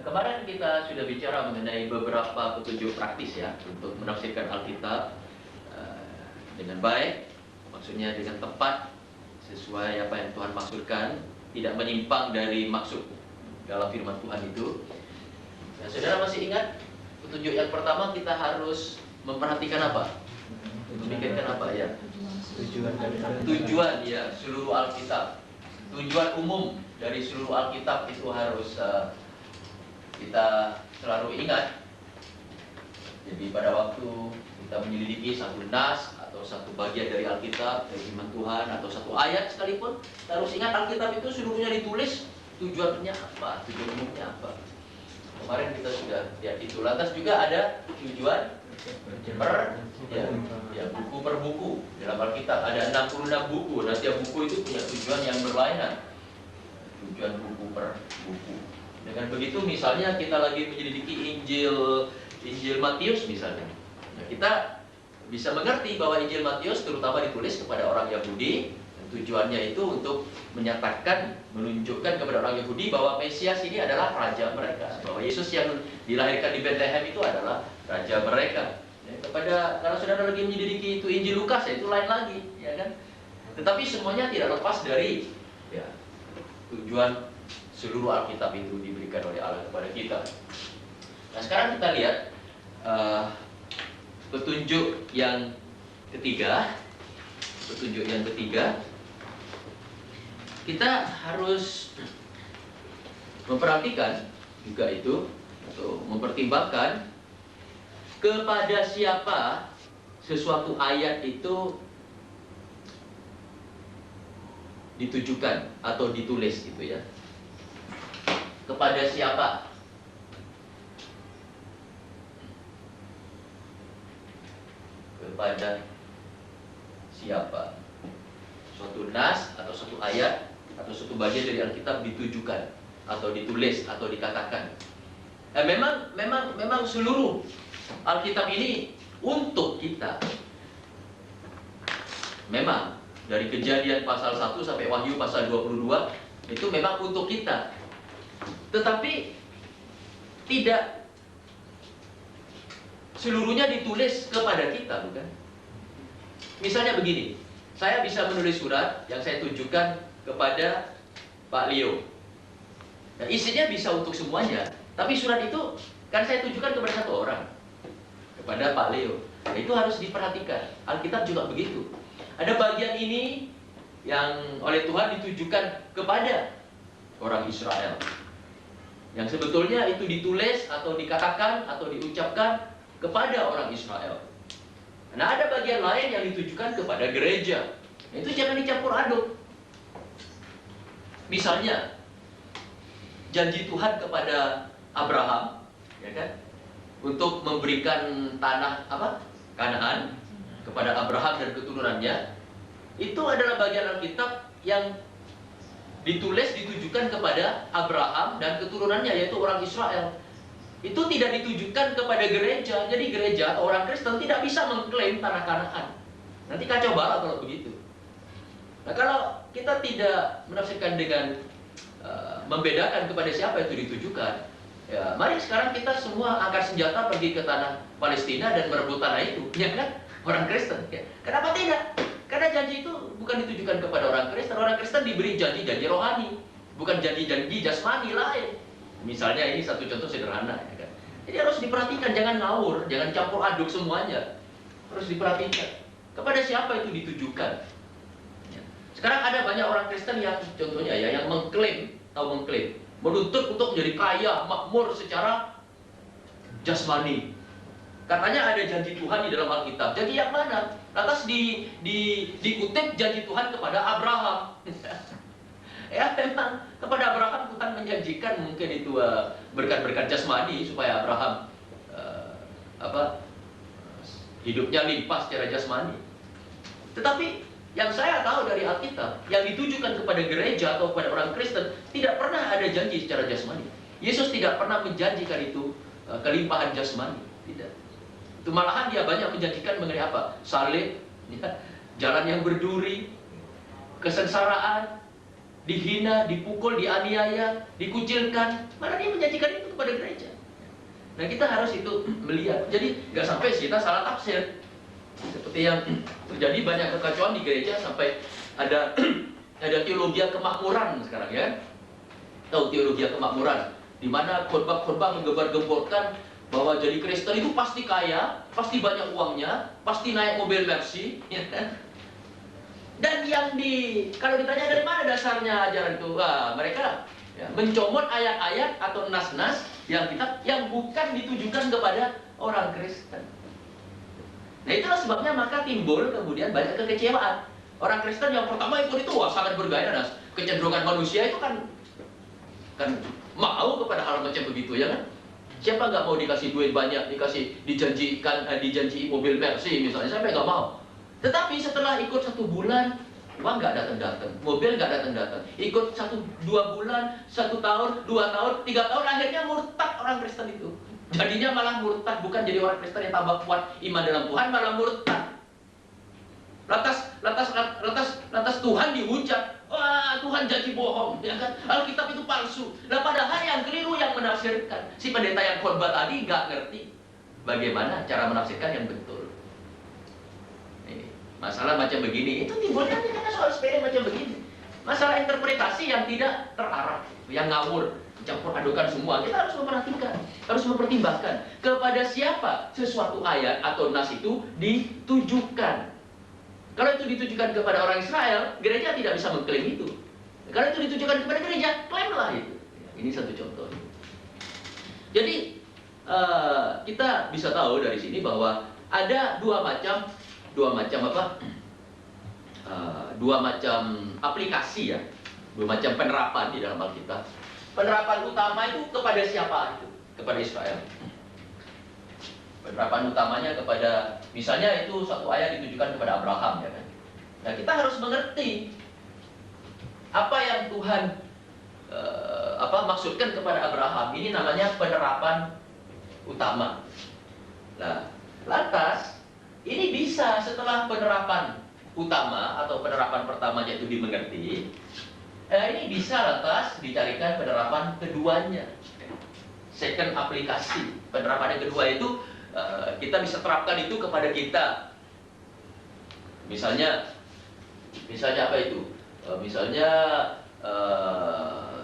Kemarin kita sudah bicara mengenai beberapa petunjuk praktis ya untuk menafsirkan Alkitab dengan baik, maksudnya dengan tepat sesuai apa yang Tuhan maksudkan, tidak menyimpang dari maksud dalam firman Tuhan itu. Nah, saudara masih ingat petunjuk yang pertama kita harus memperhatikan apa? Memikirkan apa ya? Tujuan ya seluruh Alkitab. Tujuan umum dari seluruh Alkitab itu harus kita selalu ingat. Jadi pada waktu kita menyelidiki satu nas atau satu bagian dari Alkitab, dari firman Tuhan atau satu ayat sekalipun, kita harus ingat Alkitab itu seluruhnya ditulis tujuannya apa, tujuan umumnya apa. Kemarin kita sudah lihat itu. Lantas juga ada tujuan buku per buku dalam Alkitab. Ada 66 buku. Nah, tiap buku itu punya tujuan yang berlainan. Tujuan buku per buku. Dengan begitu misalnya kita lagi menyelidiki Injil Matius misalnya. Nah, kita bisa mengerti bahwa Injil Matius terutama ditulis kepada orang Yahudi. Dan tujuannya itu untuk menyatakan, menunjukkan kepada orang Yahudi bahwa Mesias ini adalah raja mereka. Bahwa Yesus yang dilahirkan di Bethlehem itu adalah raja mereka. Ya, kalau saudara lagi menyelidiki itu Injil Lukas, ya itu lain lagi, ya kan? Tetapi semuanya tidak lepas dari ya, tujuan seluruh Alkitab itu diberikan oleh Allah kepada kita. Nah, sekarang kita lihat petunjuk yang ketiga. Petunjuk yang ketiga, kita harus memperhatikan juga itu, atau mempertimbangkan kepada siapa sesuatu ayat itu ditujukan atau ditulis gitu ya. Kepada siapa? Kepada siapa? Suatu nas atau suatu ayat atau suatu bagian dari Alkitab ditujukan atau ditulis atau dikatakan. Memang seluruh Alkitab ini untuk kita. Memang dari Kejadian pasal 1 sampai Wahyu pasal 22 itu memang untuk kita. Tetapi tidak seluruhnya ditulis kepada kita, bukan? Misalnya begini, saya bisa menulis surat yang saya tujukan kepada Pak Leo. Nah, isinya bisa untuk semuanya, tapi surat itu kan saya tujukan kepada satu orang, kepada Pak Leo. Nah, itu harus diperhatikan. Alkitab juga begitu. Ada bagian ini yang oleh Tuhan ditujukan kepada orang Israel, yang sebetulnya itu ditulis atau dikatakan atau diucapkan kepada orang Israel. Nah, ada bagian lain yang ditujukan kepada gereja. Itu jangan dicampur aduk. Misalnya janji Tuhan kepada Abraham, ya kan, untuk memberikan tanah Kanaan kepada Abraham dan keturunannya. Itu adalah bagian Alkitab yang ditulis ditujukan kepada Abraham dan keturunannya, yaitu orang Israel. Itu tidak ditujukan kepada gereja. Jadi gereja atau orang Kristen tidak bisa mengklaim tanah Kanaan. Nanti kacau balau kalau begitu. Nah, kalau kita tidak menafsirkan dengan membedakan kepada siapa itu ditujukan, ya mari sekarang kita semua angkat senjata pergi ke tanah Palestina dan merebut tanah itu, ya kan? Orang Kristen. Ya. Kenapa tidak? Karena janji itu bukan ditujukan kepada orang Kristen. Orang Kristen diberi janji-janji rohani, bukan janji-janji jasmani lain. Misalnya ini satu contoh sederhana, ya kan? Jadi harus diperhatikan, jangan ngawur, jangan campur aduk semuanya. Harus diperhatikan kepada siapa itu ditujukan. Ya. Sekarang ada banyak orang Kristen yang contohnya ya, yang mengklaim menuntut untuk menjadi kaya, makmur secara jasmani. Katanya ada janji Tuhan di dalam Alkitab. Janji yang mana? Lantas dikutip janji Tuhan kepada Abraham. Ya, memang kepada Abraham Tuhan menjanjikan mungkin itu berkat-berkat jasmani supaya Abraham hidupnya limpah secara jasmani. Tetapi yang saya tahu dari Alkitab, yang ditujukan kepada gereja atau kepada orang Kristen, tidak pernah ada janji secara jasmani. Yesus tidak pernah menjanjikan itu kelimpahan jasmani, tidak. Itu malahan dia banyak menjanjikan mengenai apa? Salib, ya, jalan yang berduri, kesengsaraan, dihina, dipukul, dianiaya, dikucilkan, malah dia menjanjikan itu kepada gereja. Nah, kita harus itu melihat. Jadi nggak sampai kita salah tafsir. Seperti yang terjadi banyak kekacauan di gereja sampai ada ada teologi kemakmuran sekarang ya. Tahu teologi kemakmuran, di mana khotbah-khotbah menggembar-gemborkan bahwa jadi Kristen itu pasti kaya, pasti banyak uangnya, pasti naik mobil Mercy, ya kan? Dan yang kalau ditanya dari mana dasarnya ajaran itu, mereka ya, mencomot ayat-ayat atau nas-nas yang bukan ditujukan kepada orang Kristen. Nah, itulah sebabnya maka timbul kemudian banyak kekecewaan. Orang Kristen yang pertama ikut itu sangat bergairah. Kecenderungan manusia itu kan mau kepada hal macam begitu, ya kan? Siapa nggak mau dikasih duit banyak, dijanji mobil Mercy misalnya, siapa nggak mau? Tetapi setelah ikut 1 bulan, uang nggak datang-datang, mobil nggak datang-datang. Ikut 1-2 bulan, 1 tahun, 2 tahun, 3 tahun, akhirnya murtad orang Kristen itu. Jadinya malah murtad, bukan jadi orang Kristen yang tambah kuat iman dalam Tuhan, malah murtad. Lantas Tuhan dihujat. Wah, Tuhan janji bohong, ya kan? Alkitab itu palsu. Nah, padahal yang keliru yang menafsirkan. Si pendeta yang khotbah tadi nggak ngerti bagaimana cara menafsirkan yang betul. Ini masalah macam begini, itu timbulnya karena soal sepele macam begini. Masalah interpretasi yang tidak terarah, yang ngawur, campur adukan semua. Kita harus memperhatikan, harus mempertimbangkan kepada siapa sesuatu ayat atau nas itu ditujukan. Kalau itu ditujukan kepada orang Israel, gereja tidak bisa mengklaim itu. Kalau itu ditujukan kepada gereja, klaimlah itu. Ini satu contoh. Jadi kita bisa tahu dari sini bahwa ada dua macam aplikasi ya, dua macam penerapan di dalam Alkitab. Penerapan utama itu kepada siapa itu? Kepada Israel. Penerapan utamanya kepada, misalnya itu satu ayat ditujukan kepada Abraham, ya kan? Nah, kita harus mengerti apa yang Tuhan maksudkan kepada Abraham. Ini namanya penerapan utama. Nah, lantas ini bisa setelah penerapan utama atau penerapan pertamanya itu dimengerti, ini bisa lantas dicarikan penerapan keduanya, second aplikasi. Penerapan yang kedua itu kita bisa terapkan itu kepada kita. Misalnya apa itu? Misalnya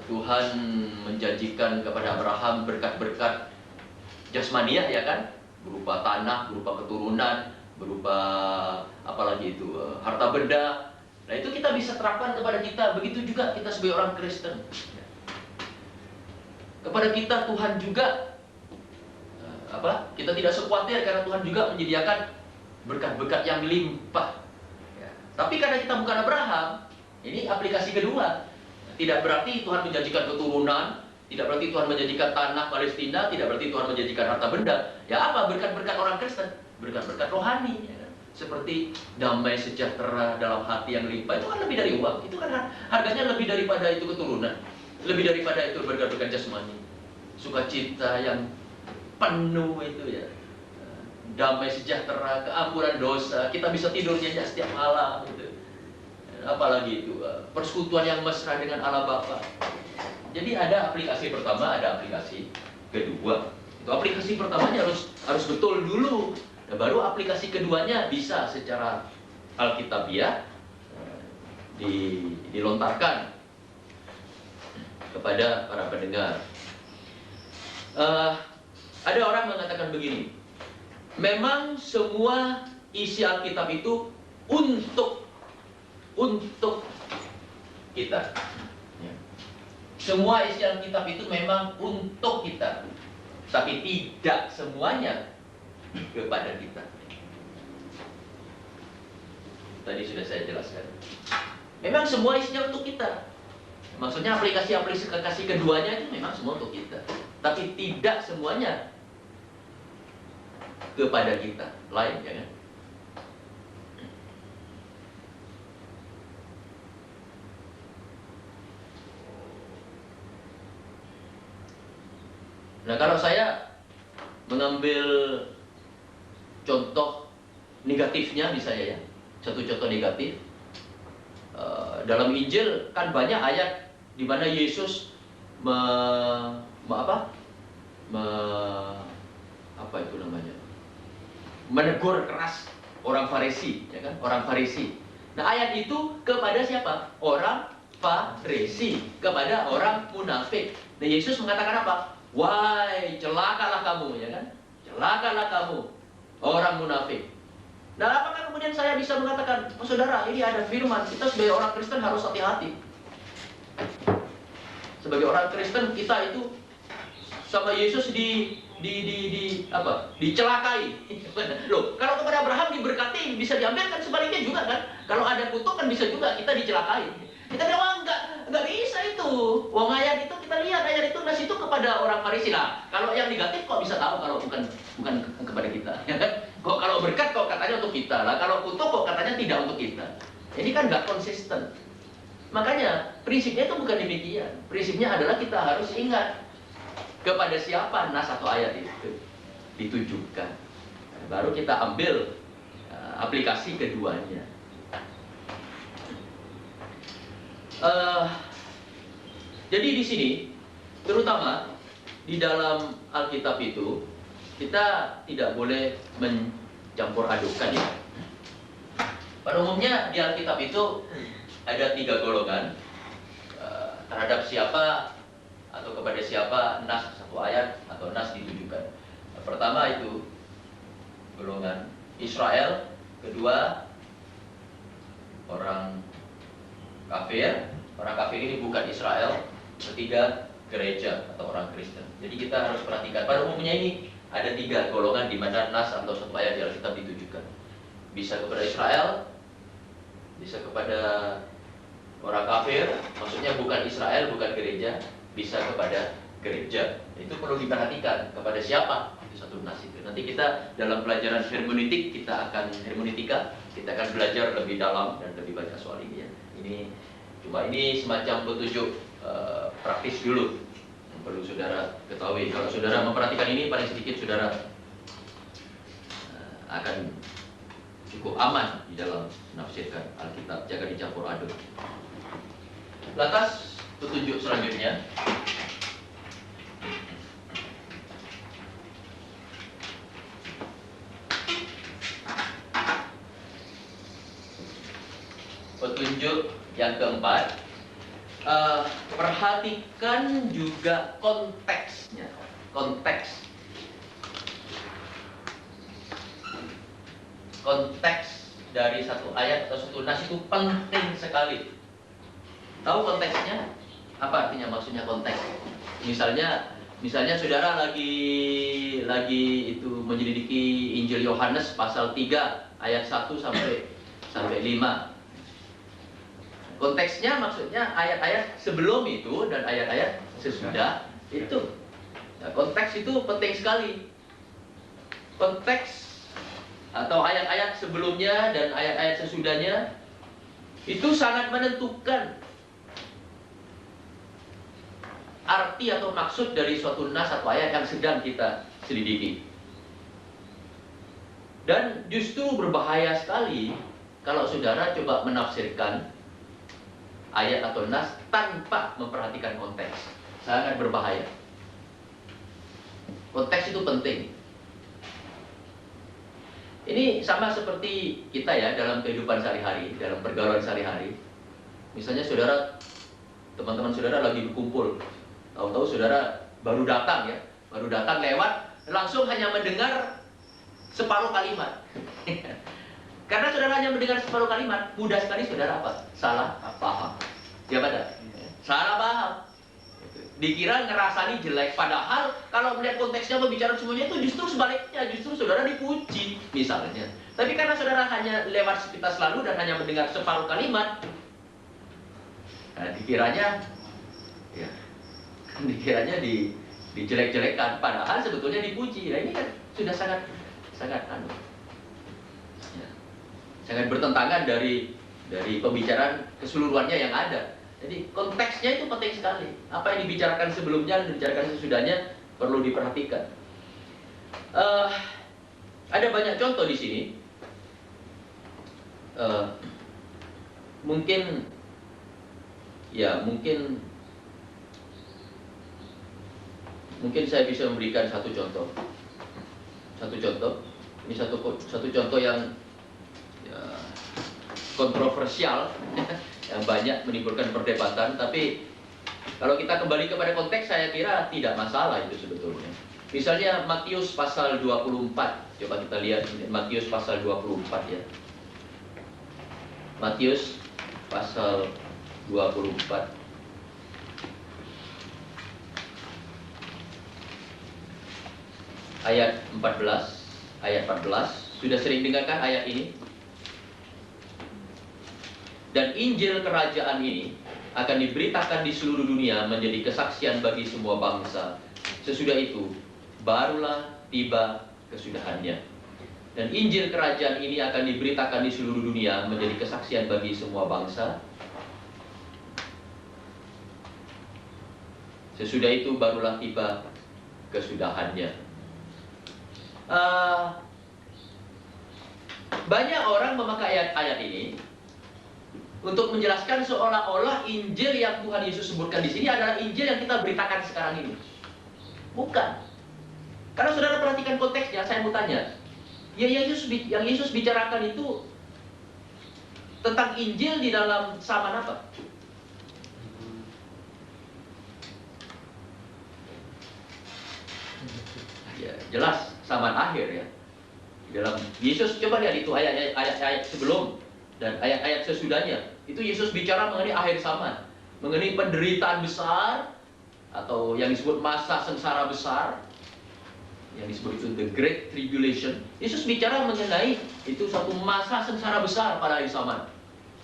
Tuhan menjanjikan kepada Abraham berkat-berkat jasmaniah, ya kan? Berupa tanah, berupa keturunan, berupa apalagi itu harta benda. Nah, itu kita bisa terapkan kepada kita. Begitu juga kita sebagai orang Kristen. Kepada kita Tuhan juga kita tidak sekhawatir karena Tuhan juga menyediakan berkat-berkat yang limpah. Ya. Tapi karena kita bukan Abraham, ini aplikasi kedua. Tidak berarti Tuhan menjanjikan keturunan, tidak berarti Tuhan menjanjikan tanah Palestina, tidak berarti Tuhan menjanjikan harta benda. Ya apa? Berkat-berkat orang Kristen, berkat-berkat rohani. Ya. Seperti damai sejahtera dalam hati yang limpah, itu kan lebih dari uang. Itu kan harganya lebih daripada itu keturunan, lebih daripada itu berkat-berkat jasmani. Sukacita yang penuh itu ya, damai sejahtera, keampunan dosa, kita bisa tidur nyenyak setiap malam gitu. Apalagi itu persekutuan yang mesra dengan Allah Bapa. Jadi ada aplikasi pertama, ada aplikasi kedua. Itu aplikasi pertamanya harus betul dulu, nah, baru aplikasi keduanya bisa secara alkitabiah dilontarkan kepada para pendengar. Ada orang mengatakan begini, memang semua isi Alkitab itu untuk kita. Semua isi Alkitab itu memang untuk kita, tapi tidak semuanya kepada kita. Tadi sudah saya jelaskan. Memang semua isinya untuk kita. Maksudnya aplikasi keduanya itu memang semua untuk kita, tapi tidak semuanya kepada kita, lain, ya kan? Nah, kalau saya mengambil contoh negatifnya misalnya ya, satu contoh negatif dalam Injil kan banyak ayat di mana Yesus me, me- apa, me, apa itu namanya, menegur keras orang Farisi, ya kan? Orang Farisi. Nah, ayat itu kepada siapa? Orang Farisi, kepada orang munafik. Nah, Yesus mengatakan apa? Wahai, celakalah kamu, ya kan? Celakalah kamu, orang munafik. Nah, apakah kemudian saya bisa mengatakan, oh, saudara, ini ada firman, kita sebagai orang Kristen harus hati-hati. Sebagai orang Kristen, kita itu sama Yesus dicelakai. Loh, kalau kepada Abraham diberkati, bisa diambil kan, sebaliknya juga kan. Kalau ada kutuk kan bisa juga kita dicelakai. Kita bilang, wah, enggak bisa itu. Wong ayat itu kita lihat, ayat itu nas itu kepada orang Farisi lah. Kalau yang negatif kok bisa tahu kalau bukan kepada kita, ya kan? Kok kalau berkat kok katanya untuk kita lah, kalau kutuk kok katanya tidak untuk kita. Ini kan nggak konsisten. Makanya prinsipnya itu bukan demikian. Prinsipnya adalah kita harus ingat kepada siapa nas atau ayat itu ditujukan. Baru kita ambil aplikasi keduanya. Jadi di sini, terutama di dalam Alkitab itu, kita tidak boleh mencampur adukan ya. Pada umumnya di Alkitab itu ada 3 golongan terhadap siapa atau kepada siapa nas satu ayat atau nas ditujukan. Pertama itu golongan Israel, kedua orang kafir. Orang kafir ini bukan Israel. Ketiga gereja atau orang Kristen. Jadi kita harus perhatikan. Pada umumnya ini ada 3 golongan di mana nas atau satu ayat di Alkitab ditujukan. Bisa kepada Israel, bisa kepada orang kafir, maksudnya bukan Israel, bukan gereja, bisa kepada gereja. Itu perlu diperhatikan kepada siapa itu satu nas itu. Nanti kita dalam pelajaran hermeneutik kita akan belajar lebih dalam dan lebih banyak soal ini ya. Ini semacam petunjuk praktis dulu yang perlu saudara ketahui. Kalau saudara memperhatikan ini, paling sedikit saudara akan cukup aman di dalam menafsirkan Alkitab. Jangan dicampur aduk. Lantas petunjuk selanjutnya, petunjuk yang keempat, perhatikan juga konteksnya. Konteks dari satu ayat atau satu nas itu penting sekali. Tahu konteksnya? Apa artinya, maksudnya konteks? Misalnya saudara lagi itu menyelidiki Injil Yohanes pasal 3 ayat 1 sampai 5. Konteksnya maksudnya ayat-ayat sebelum itu dan ayat-ayat sesudah itu. Nah, konteks itu penting sekali. Konteks atau ayat-ayat sebelumnya dan ayat-ayat sesudahnya itu sangat menentukan arti atau maksud dari suatu nas atau ayat yang sedang kita selidiki. Dan justru berbahaya sekali kalau saudara coba menafsirkan ayat atau nas tanpa memperhatikan konteks. Sangat berbahaya. Konteks itu penting. Ini sama seperti kita ya dalam kehidupan sehari-hari, dalam pergaulan sehari-hari. Misalnya saudara, teman-teman saudara lagi berkumpul, tahu-tahu saudara baru datang lewat, langsung hanya mendengar separuh kalimat. Karena saudara hanya mendengar separuh kalimat, mudah sekali saudara apa? Salah paham. Ya pada? Salah paham. Dikira ngerasani jelek, padahal kalau melihat konteksnya pembicaraan semuanya itu justru sebaliknya, justru saudara dipuji misalnya. Tapi karena saudara hanya lewat sepintas lalu dan hanya mendengar separuh kalimat, nah, dikiranya dijelek-jelekkan, padahal sebetulnya dipuji. Nah, ini kan sudah sangat sangat bertentangan dari pembicaraan keseluruhannya yang ada. Jadi konteksnya itu penting sekali. Apa yang dibicarakan sebelumnya dan dibicarakan sesudahnya perlu diperhatikan. Ada banyak contoh di sini. Mungkin Ya, mungkin saya bisa memberikan satu contoh. Ini satu contoh yang ya, kontroversial, yang banyak menimbulkan perdebatan. Tapi kalau kita kembali kepada konteks, saya kira tidak masalah itu sebetulnya. Misalnya Matius pasal 24. Coba kita lihat Matius pasal 24 ya. Matius pasal 24. Ayat 14. Sudah sering dengarkan ayat ini? Dan Injil kerajaan ini akan diberitakan di seluruh dunia menjadi kesaksian bagi semua bangsa. Sesudah itu barulah tiba kesudahannya. Dan Injil kerajaan ini akan diberitakan di seluruh dunia menjadi kesaksian bagi semua bangsa. Sesudah itu barulah tiba kesudahannya. Banyak orang memakai ayat-ayat ini untuk menjelaskan seolah-olah Injil yang Tuhan Yesus sebutkan di sini adalah Injil yang kita beritakan sekarang ini. Bukan. Karena saudara perhatikan konteksnya, saya mau tanya. Yang Yesus bicarakan itu tentang Injil di dalam zaman apa? Ya, jelas zaman akhir ya. Di dalam Yesus, coba lihat itu ayat-ayat sebelum dan ayat-ayat sesudahnya. Itu Yesus bicara mengenai akhir zaman, mengenai penderitaan besar atau yang disebut masa sengsara besar, yang disebut itu the Great Tribulation. Yesus bicara mengenai itu satu masa sengsara besar pada akhir zaman.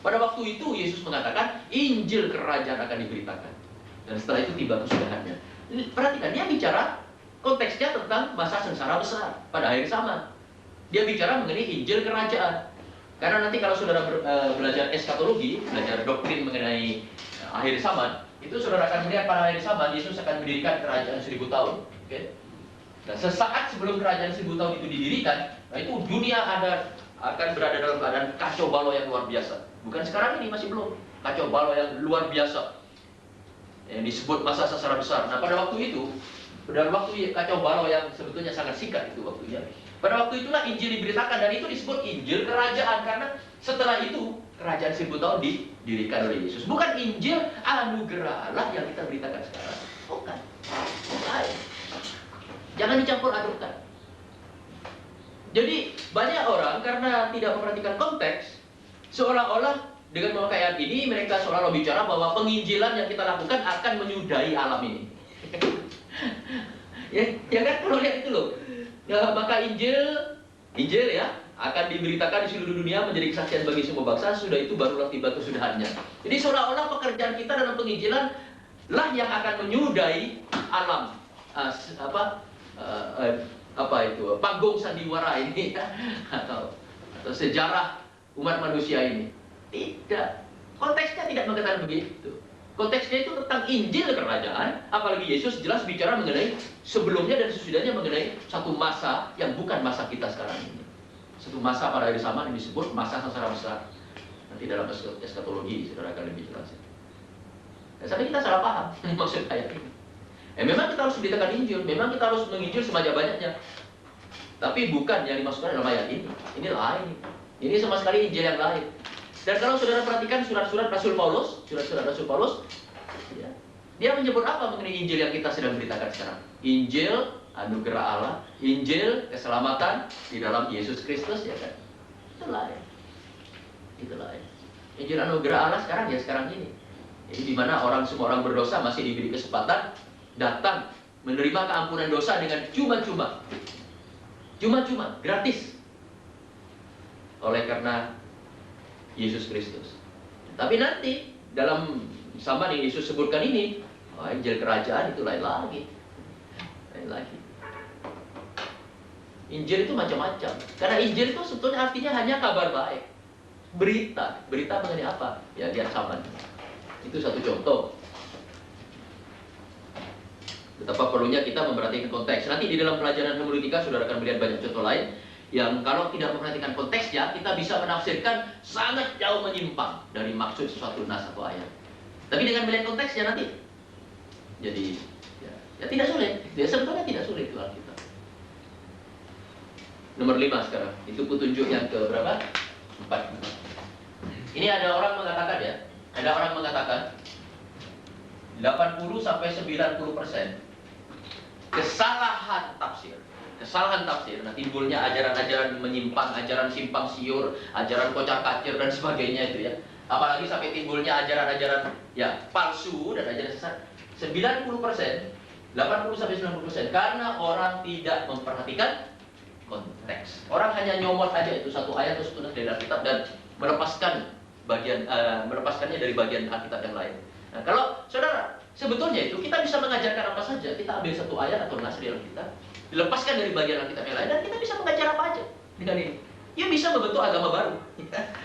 Pada waktu itu Yesus mengatakan Injil kerajaan akan diberitakan, dan setelah itu tiba kesudahannya. Perhatikan, dia bicara konteksnya tentang masa sengsara besar pada akhir zaman. Dia bicara mengenai Injil kerajaan. Karena nanti kalau saudara belajar eskatologi, belajar doktrin mengenai akhir zaman, itu saudara akan melihat pada akhir zaman Yesus akan mendirikan kerajaan 1000 tahun. Okay? Dan sesaat sebelum kerajaan 1000 tahun itu didirikan, nah itu dunia akan berada dalam keadaan kacau balau yang luar biasa. Bukan sekarang ini, masih belum. Kacau balau yang luar biasa, yang disebut masa sengsara besar. Nah pada waktu itu, dalam waktu kacau balau yang sebetulnya sangat singkat itu waktunya, pada waktu itulah Injil diberitakan, dan itu disebut Injil kerajaan. Karena setelah itu kerajaan 1000 tahun didirikan oleh Yesus. Bukan Injil anugerah Allah yang kita beritakan sekarang. Bukan. Jangan dicampur adukkan. Jadi banyak orang karena tidak memperhatikan konteks, seolah-olah dengan memakai ayat ini mereka seolah-olah bicara bahwa penginjilan yang kita lakukan akan menyudahi alam ini. ya kan, kalau lihat itu loh. Ya, maka Injil ya akan diberitakan di seluruh dunia menjadi kesaksian bagi semua bangsa. Sudah itu barulah tiba kesudahannya. Jadi seolah-olah pekerjaan kita dalam penginjilan lah yang akan menyudahi alam panggung sandiwara ini ya, atau sejarah umat manusia ini. Tidak. Konteksnya tidak mengatakan begitu. Konteksnya itu tentang Injil kerajaan, apalagi Yesus jelas bicara mengenai sebelumnya dan sesudahnya, mengenai satu masa yang bukan masa kita sekarang ini. Satu masa pada akhir zaman yang disebut masa sengsara besar. Nanti dalam eskatologi saudara akan lebih jelas. Sampai kita salah paham maksud ayat ini. Memang kita harus beritakan Injil, memang kita harus menginjil sebanyak-banyaknya. Tapi bukan yang dimaksudkan dalam ayat ini. Ini lain. Ini sama sekali Injil yang lain. Dan kalau saudara perhatikan surat-surat Rasul Paulus, ya, dia menyebut apa mengenai Injil yang kita sedang beritakan sekarang? Injil anugerah Allah, Injil keselamatan di dalam Yesus Kristus, ya kan? Itu lain. Injil anugerah Allah sekarang ya sekarang ini. Jadi di mana semua orang berdosa masih diberi kesempatan datang menerima keampunan dosa dengan cuma-cuma, gratis, oleh karena Yesus Kristus. Tapi nanti dalam zaman yang Yesus sebutkan ini, Injil kerajaan itu lain lagi. Injil itu macam-macam. Karena Injil itu sebetulnya artinya hanya kabar baik, berita mengenai apa? Ya di zaman. Itu satu contoh. Betapa perlunya kita memperhatikan konteks. Nanti di dalam pelajaran hermeneutika saudara akan melihat banyak contoh lain yang kalau tidak memperhatikan konteksnya, kita bisa menafsirkan sangat jauh menyimpang dari maksud suatu nas atau ayat. Tapi dengan melihat konteksnya nanti, jadi ya tidak sulit. Ya sebetulnya tidak sulit itu Alkitab. Nomor 5 sekarang. Itu petunjuk yang ke berapa? 4. Ini ada orang mengatakan ya, ada orang mengatakan 80 sampai 90% kesalahan tafsir. Kesalahan tafsir, nah timbulnya ajaran-ajaran menyimpang, ajaran simpang siur, ajaran kocar-kacir dan sebagainya itu ya. Apalagi sampai timbulnya ajaran-ajaran ya palsu dan ajaran sesat. 90%, 80 sampai 90% karena orang tidak memperhatikan konteks. Orang hanya nyomot aja itu satu ayat atau satu nas dari Alkitab dan melepaskannya dari bagian Alkitab yang lain. Nah, kalau saudara, sebetulnya itu kita bisa mengajarkan apa saja. Kita ambil satu ayat atau nas dari Alkitab, dilepaskan dari bagian Alkitab yang lain, dan kita bisa mengajar apa aja dengan ini. You bisa membentuk agama baru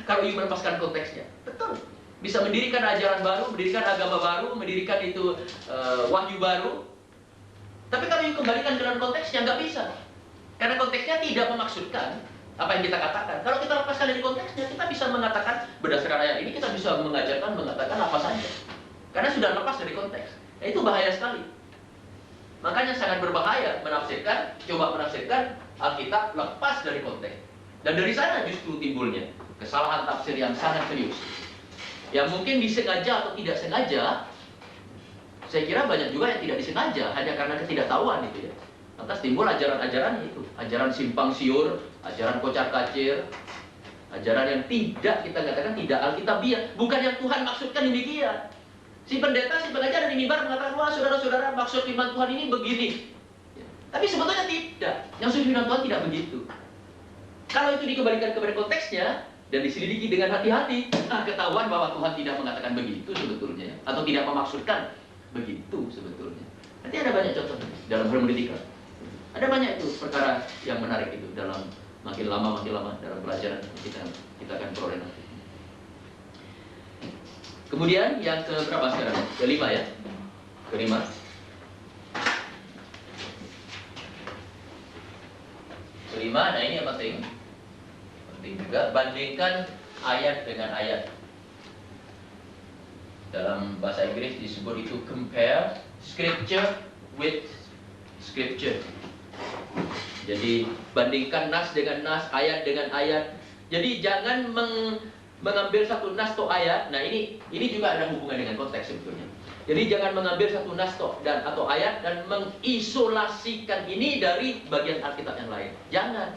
kalau you melepaskan konteksnya. Betul. Bisa mendirikan ajaran baru, mendirikan agama baru, mendirikan itu wahyu baru. Tapi kalau you kembalikan dengan konteksnya, nggak bisa. Karena konteksnya tidak memaksudkan apa yang kita katakan. Kalau kita lepaskan dari konteksnya, kita bisa mengatakan berdasarkan ayat ini, kita bisa mengajarkan, mengatakan apa saja. Karena sudah lepas dari konteks. Nah, itu bahaya sekali. Makanya sangat berbahaya coba menafsirkan Alkitab lepas dari konteks. Dan dari sana justru timbulnya kesalahan tafsir yang sangat serius. Yang mungkin disengaja atau tidak sengaja, saya kira banyak juga yang tidak disengaja, hanya karena ketidaktahuan itu ya. Lantas timbul ajaran-ajaran itu, ajaran simpang siur, ajaran kocar-kacir, ajaran yang tidak kita katakan tidak alkitabiah, bukan yang Tuhan maksudkan demikian. Si pendeta, si pengajar dari mimbar mengatakan, wah saudara-saudara maksud firman Tuhan ini begini. Ya. Tapi sebetulnya tidak, yang maksud firman Tuhan tidak begitu. Kalau itu dikembalikan kepada konteksnya dan diselidiki dengan hati-hati, ketahuan bahwa Tuhan tidak mengatakan begitu sebetulnya, atau tidak memaksudkan begitu sebetulnya. Nanti ada banyak contoh dalam hermeneutika. Ada banyak itu perkara yang menarik itu dalam makin lama dalam pelajaran kita akan peroleh nanti. Kemudian yang ke berapa sekarang? Kelima ya. Kelima. Nah ini yang penting. Penting juga, bandingkan ayat dengan ayat. Dalam bahasa Inggris disebut itu compare scripture with scripture. Jadi bandingkan nas dengan nas, ayat dengan ayat. Jadi jangan mengambil satu nas atau ayat. Nah ini juga ada hubungan dengan konteks sebetulnya. Jadi jangan mengambil satu nas atau ayat dan mengisolasikan ini dari bagian Alkitab yang lain. Jangan.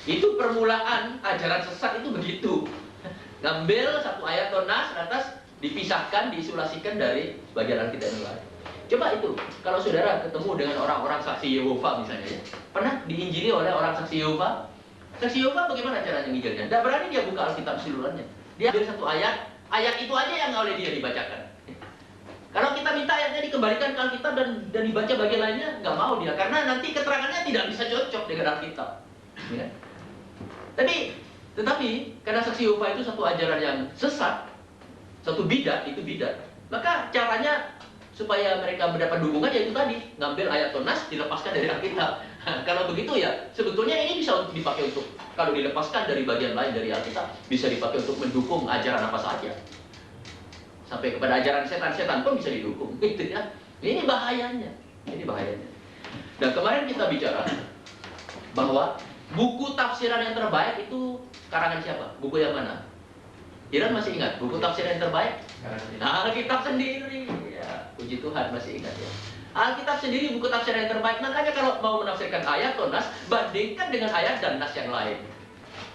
Itu permulaan ajaran sesat itu begitu. Ngambil satu ayat atau nas, atas dipisahkan, diisolasikan dari bagian Alkitab yang lain. Coba itu, kalau saudara ketemu dengan orang-orang saksi Yehova misalnya ya, pernah diinjili oleh orang saksi Yehova? Saksi Yehova bagaimana caranya nginjilnya? Tidak berani dia buka Alkitab keseluruhannya. Dia ambil satu ayat itu aja yang oleh dia dibacakan. Kalau kita minta ayatnya dikembalikan ke Alkitab dan dibaca bagian lainnya, nggak mau dia, karena nanti keterangannya tidak bisa cocok dengan Alkitab. Ya. Tetapi karena saksi Yehova itu satu ajaran yang sesat, satu bidat, itu bidat. Maka caranya supaya mereka mendapat dukungan yaitu tadi, ngambil ayat atau nas, dilepaskan dari Alkitab. Kalau begitu ya, sebetulnya ini bisa dipakai untuk, kalau dilepaskan dari bagian lain dari Alkitab, bisa dipakai untuk mendukung ajaran apa saja. Sampai kepada ajaran setan pun bisa didukung, gitu ya. Ini bahayanya. Dan kemarin kita bicara bahwa buku tafsiran yang terbaik itu karangan siapa? Buku yang mana? Iran masih ingat buku tafsiran yang terbaik? Alkitab sendiri. Ya, puji Tuhan masih ingat ya. Alkitab sendiri buku tafsiran yang terbaik. Makanya kalau mau menafsirkan ayat atau nas, bandingkan dengan ayat dan nas yang lain.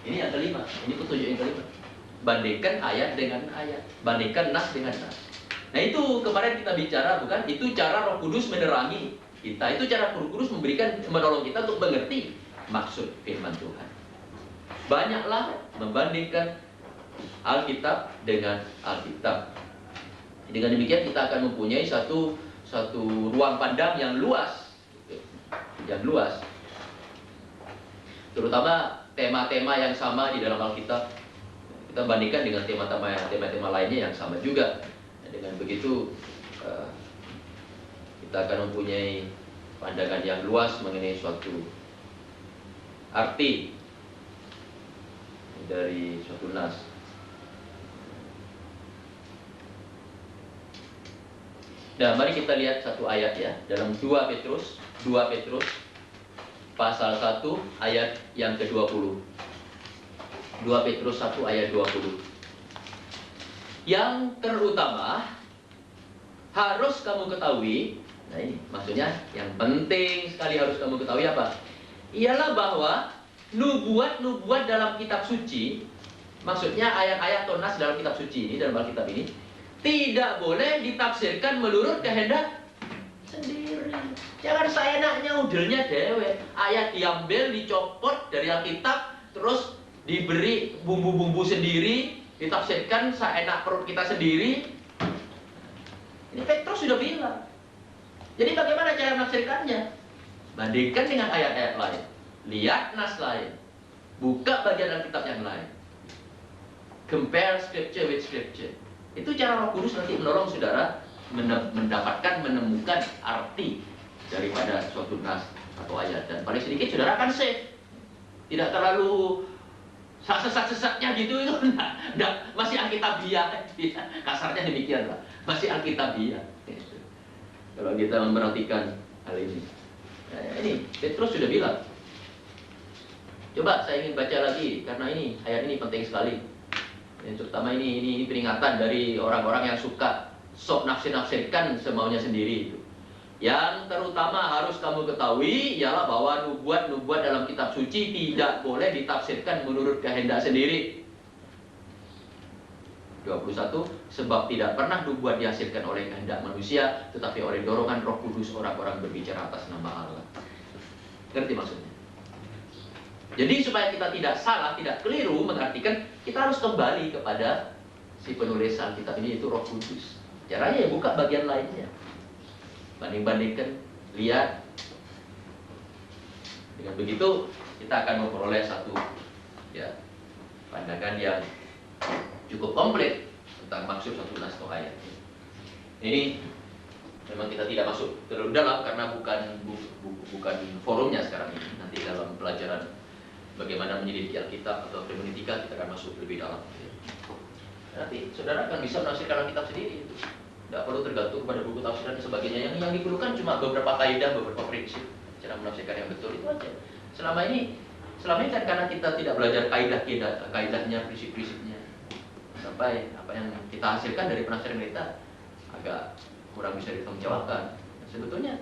Ini yang kelima. Ini petunjuk yang kelima. Bandingkan ayat dengan ayat. Bandingkan nas dengan nas. Nah itu kemarin kita bicara, bukan? Itu cara Roh Kudus menerangi kita. Itu cara Roh Kudus menolong kita untuk mengerti maksud firman Tuhan. Banyaklah membandingkan Alkitab dengan Alkitab. Dengan demikian kita akan mempunyai satu ruang pandang yang luas, terutama tema-tema yang sama di dalam Alkitab. Kita bandingkan dengan tema-tema lainnya yang sama juga. Dengan begitu kita akan mempunyai pandangan yang luas mengenai suatu arti dari suatu nas. Nah, mari kita lihat satu ayat ya, dalam 2 Petrus pasal 1 ayat yang ke-20. 2 Petrus 1 ayat 20. Yang terutama harus kamu ketahui, nah ini maksudnya yang penting sekali harus kamu ketahui apa? Ialah bahwa nubuat-nubuat dalam kitab suci, maksudnya ayat-ayat atau nas dalam kitab suci ini, dalam Alkitab ini, tidak boleh ditafsirkan menurut kehendak sendiri. Jangan seenaknya udelnya dewe. Ayat diambil, dicopot dari Alkitab, terus diberi bumbu-bumbu sendiri, ditafsirkan seenak perut kita sendiri. Ini Petrus sudah bilang. Jadi bagaimana cara menafsirkannya? Bandingkan dengan ayat-ayat lain. Lihat nas lain. Buka bagian Alkitab yang lain. Compare scripture with scripture. Itu cara Roh Kudus nanti menolong saudara menemukan arti daripada suatu nas atau ayat. Dan paling sedikit saudara akan save. Tidak terlalu sesat-sesatnya gitu, itu enggak, masih Alkitabiah. Kasarnya demikian lah. Masih Alkitabiah. Kalau kita memperhatikan hal ini. Nah, ini Petrus sudah bilang. Coba saya ingin baca lagi karena ini ayat ini penting sekali. Yang terutama ini peringatan dari orang-orang yang suka sok nafsir-nafsirkan semaunya sendiri itu. Yang terutama harus kamu ketahui ialah bahwa nubuat-nubuat dalam kitab suci tidak boleh ditafsirkan menurut kehendak sendiri. 21. Sebab tidak pernah nubuat dihasilkan oleh kehendak manusia, tetapi oleh dorongan Roh Kudus orang-orang berbicara atas nama Allah. Ngerti maksudnya? Jadi supaya kita tidak salah, tidak keliru, mengartikan kita harus kembali kepada si penulis Alkitab ini, itu Roh Kudus. Caranya ya buka bagian lainnya. Banding-bandingkan, lihat. Dengan begitu kita akan memperoleh satu ya pandangan yang cukup komplit tentang maksud satu nas atau ayat. Ini memang kita tidak masuk terlalu dalam karena bukan forumnya sekarang ini. Nanti dalam pelajaran bagaimana menyelidiki Alkitab atau hermeneutika kita akan masuk lebih dalam. Nanti saudara akan bisa menafsirkan Alkitab sendiri. Tidak perlu tergantung pada buku tafsir dan sebagainya. Yang diperlukan cuma beberapa kaidah, beberapa prinsip cara menafsirkan yang betul, itu aja. Selama ini kan karena kita tidak belajar kaidahnya, prinsip-prinsipnya, sampai apa yang kita hasilkan dari penafsiran kita agak kurang bisa ditanggungjawabkan. Sebetulnya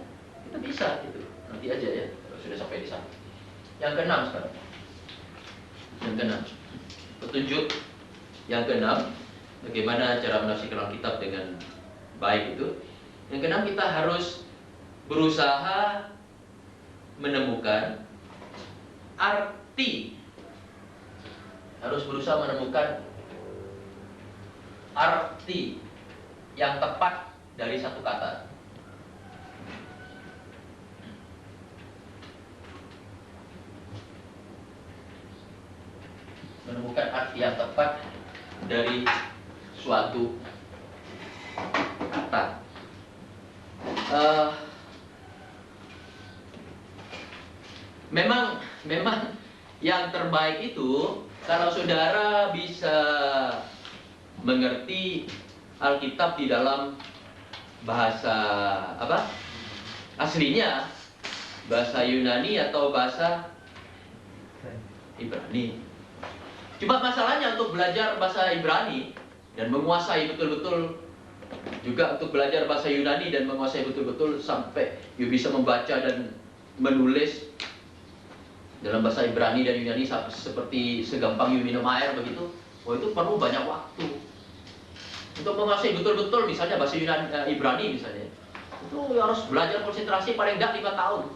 kita bisa gitu. Nanti aja ya kalau sudah sampai di sana. Yang keenam sekarang. Yang keenam, petunjuk yang keenam, bagaimana cara menafsirkan Alkitab dengan baik itu. Yang keenam, kita harus berusaha menemukan arti. Harus berusaha menemukan arti yang tepat dari satu kata. Menemukan arti yang tepat dari suatu kata. Memang yang terbaik itu kalau saudara bisa mengerti Alkitab di dalam bahasa apa? Aslinya, bahasa Yunani atau bahasa Ibrani. Cuma masalahnya untuk belajar bahasa Ibrani dan menguasai betul-betul, juga untuk belajar bahasa Yunani dan menguasai betul-betul sampai bisa membaca dan menulis dalam bahasa Ibrani dan Yunani seperti segampang minum air begitu. Oh, itu perlu banyak waktu. Untuk menguasai betul-betul misalnya bahasa Ibrani misalnya, itu harus belajar konsentrasi paling enggak 5 tahun.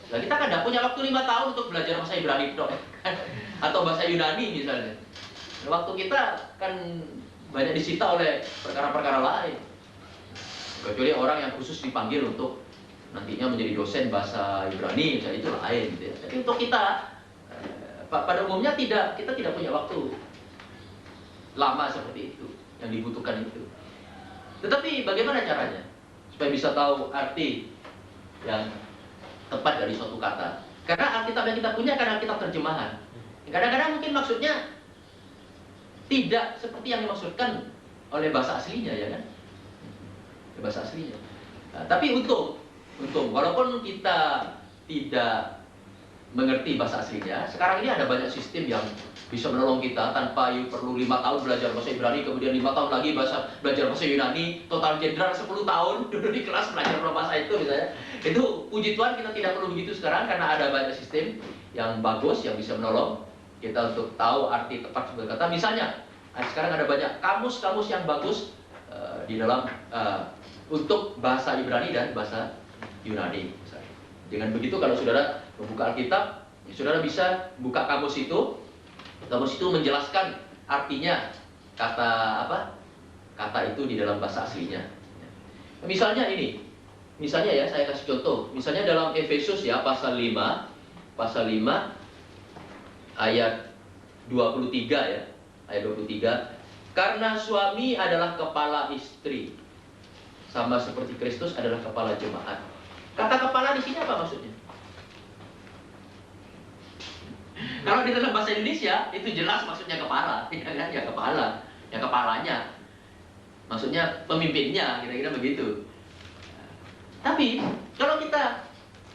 Nah, kita kan tidak punya waktu 5 tahun untuk belajar bahasa Ibrani atau bahasa Yunani misalnya. Nah, waktu kita kan banyak disita oleh perkara-perkara lain. Kecuali orang yang khusus dipanggil untuk nantinya menjadi dosen bahasa Ibrani misalnya, itu lain gitu ya. Tapi untuk kita pada umumnya kita tidak punya waktu lama seperti itu yang dibutuhkan itu. Tetapi bagaimana caranya supaya bisa tahu arti yang tepat dari suatu kata? Karena Alkitab yang kita punya kan Alkitab terjemahan. Kadang-kadang mungkin maksudnya tidak seperti yang dimaksudkan oleh bahasa aslinya, ya kan? Bahasa aslinya. Nah, tapi untung walaupun kita tidak mengerti bahasa aslinya, sekarang ini ada banyak sistem yang bisa menolong kita tanpa perlu 5 tahun belajar bahasa Ibrani, kemudian 5 tahun lagi belajar bahasa Yunani, total jenderal 10 tahun duduk di kelas belajar bahasa itu misalnya. Itu puji Tuhan kita tidak perlu begitu sekarang karena ada banyak sistem yang bagus yang bisa menolong kita untuk tahu arti tepat sebuah kata. Misalnya, sekarang ada banyak kamus-kamus yang bagus di dalam untuk bahasa Ibrani dan bahasa Yunani. Misalnya. Dengan begitu kalau saudara membuka Alkitab, ya, saudara bisa buka kamus itu. Kamus itu menjelaskan artinya kata apa? Kata itu di dalam bahasa aslinya. Misalnya ini, misalnya ya saya kasih contoh. Misalnya dalam Efesus ya pasal 5 ayat 23 ya. Ayat 23. Karena suami adalah kepala istri, sama seperti Kristus adalah kepala jemaat. Kata kepala di sini apa maksudnya? Kalau di dalam bahasa Indonesia itu jelas maksudnya kepala, ya kepala, ya kepalanya. Maksudnya pemimpinnya, kira-kira begitu. Tapi kalau kita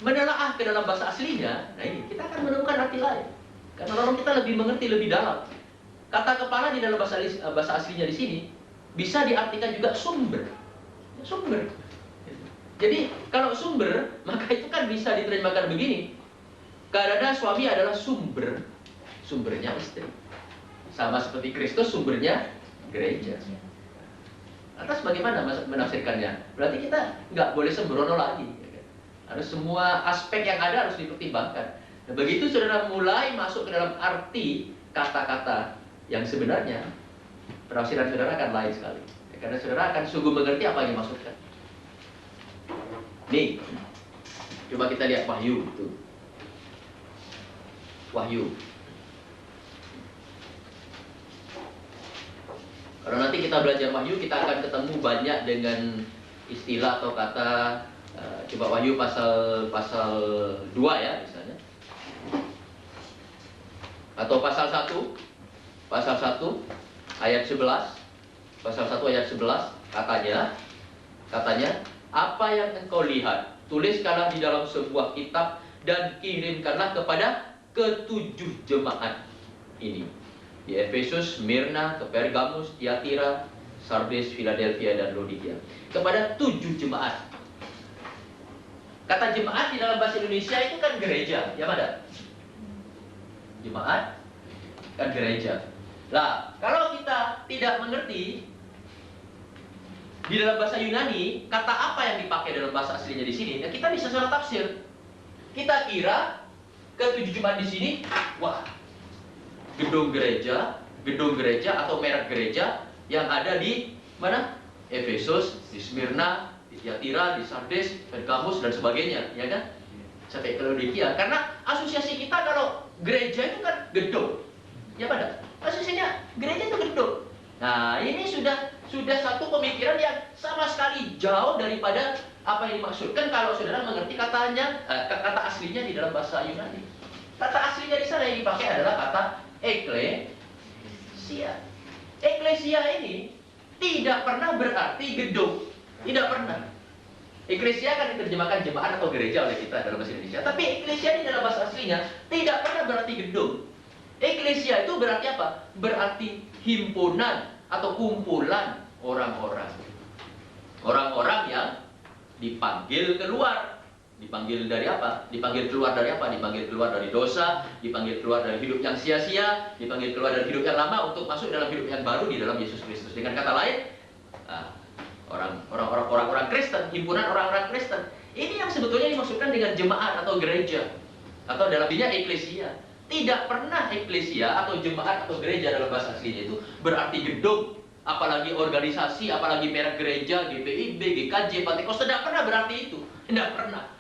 menelaah ke dalam bahasa aslinya, nah ini kita akan menemukan arti lain. Karena orang kita lebih mengerti lebih dalam. Kata kepala di dalam bahasa aslinya di sini bisa diartikan juga sumber. Sumber. Jadi kalau sumber, maka itu kan bisa diterjemahkan begini. Karena suami adalah sumbernya istri. Sama seperti Kristus sumbernya gereja. Atas bagaimana menafsirkannya? Berarti kita nggak boleh sembrono lagi. Harus semua aspek yang ada harus dipertimbangkan. Nah, begitu saudara mulai masuk ke dalam arti kata-kata yang sebenarnya, penafsiran saudara akan lain sekali. Karena saudara akan sungguh mengerti apa yang dimaksudkan. Nih, coba kita lihat Wahyu itu. Wahyu. Kalau nanti kita belajar Wahyu, kita akan ketemu banyak dengan istilah atau kata. Coba Wahyu pasal 2 ya misalnya. Atau pasal 1 ayat 11. Pasal 1 ayat 11 katanya apa yang engkau lihat tuliskanlah di dalam sebuah kitab dan kirimkanlah kepada ketujuh jemaat ini, di Efesus, Smyrna, ke Pergamus, Tiatira, Sardes, Philadelphia, dan Laodikia. Kepada 7 jemaat. Kata jemaat di dalam bahasa Indonesia itu kan gereja, ya pada? Jemaat kan gereja. Nah, kalau kita tidak mengerti di dalam bahasa Yunani, kata apa yang dipakai dalam bahasa aslinya di sini, ya kita bisa salah tafsir. Kita kira ke-7 jemaat di sini, wah, gedung gereja atau merek gereja yang ada di mana? Efesus, di Smyrna, di Tiatira, di Sardes, Pergamus dan sebagainya, ya kan? Sampai ke Laodikia. Karena asosiasi kita kalau gereja itu kan gedung, ya pada? Asosiasinya gereja itu gedung. Nah, ini sudah satu pemikiran yang sama sekali jauh daripada apa yang dimaksudkan kalau saudara mengerti kata aslinya di dalam bahasa Yunani. Kata aslinya di sana yang dipakai adalah kata eklesia. Eklesia ini tidak pernah berarti gedung, tidak pernah. Eklesia kan diterjemahkan jemaat atau gereja oleh kita dalam bahasa Indonesia, tapi eklesia ini dalam bahasa aslinya tidak pernah berarti gedung. Eklesia itu berarti apa? Berarti himpunan atau kumpulan orang-orang. Orang-orang yang dipanggil keluar. Dipanggil dari apa? Dipanggil keluar dari apa? Dipanggil keluar dari dosa, dipanggil keluar dari hidup yang sia-sia, dipanggil keluar dari hidup yang lama untuk masuk dalam hidup yang baru di dalam Yesus Kristus. Dengan kata lain, orang-orang Kristen, himpunan orang-orang Kristen. Ini yang sebetulnya dimaksudkan dengan jemaat atau gereja, atau dalam artinya eklesia. Tidak pernah eklesia atau jemaat atau gereja dalam bahasa aslinya itu berarti gedung, apalagi organisasi, apalagi merek gereja, GPIB, GKJ, Pantekos, tidak pernah berarti itu. Tidak pernah.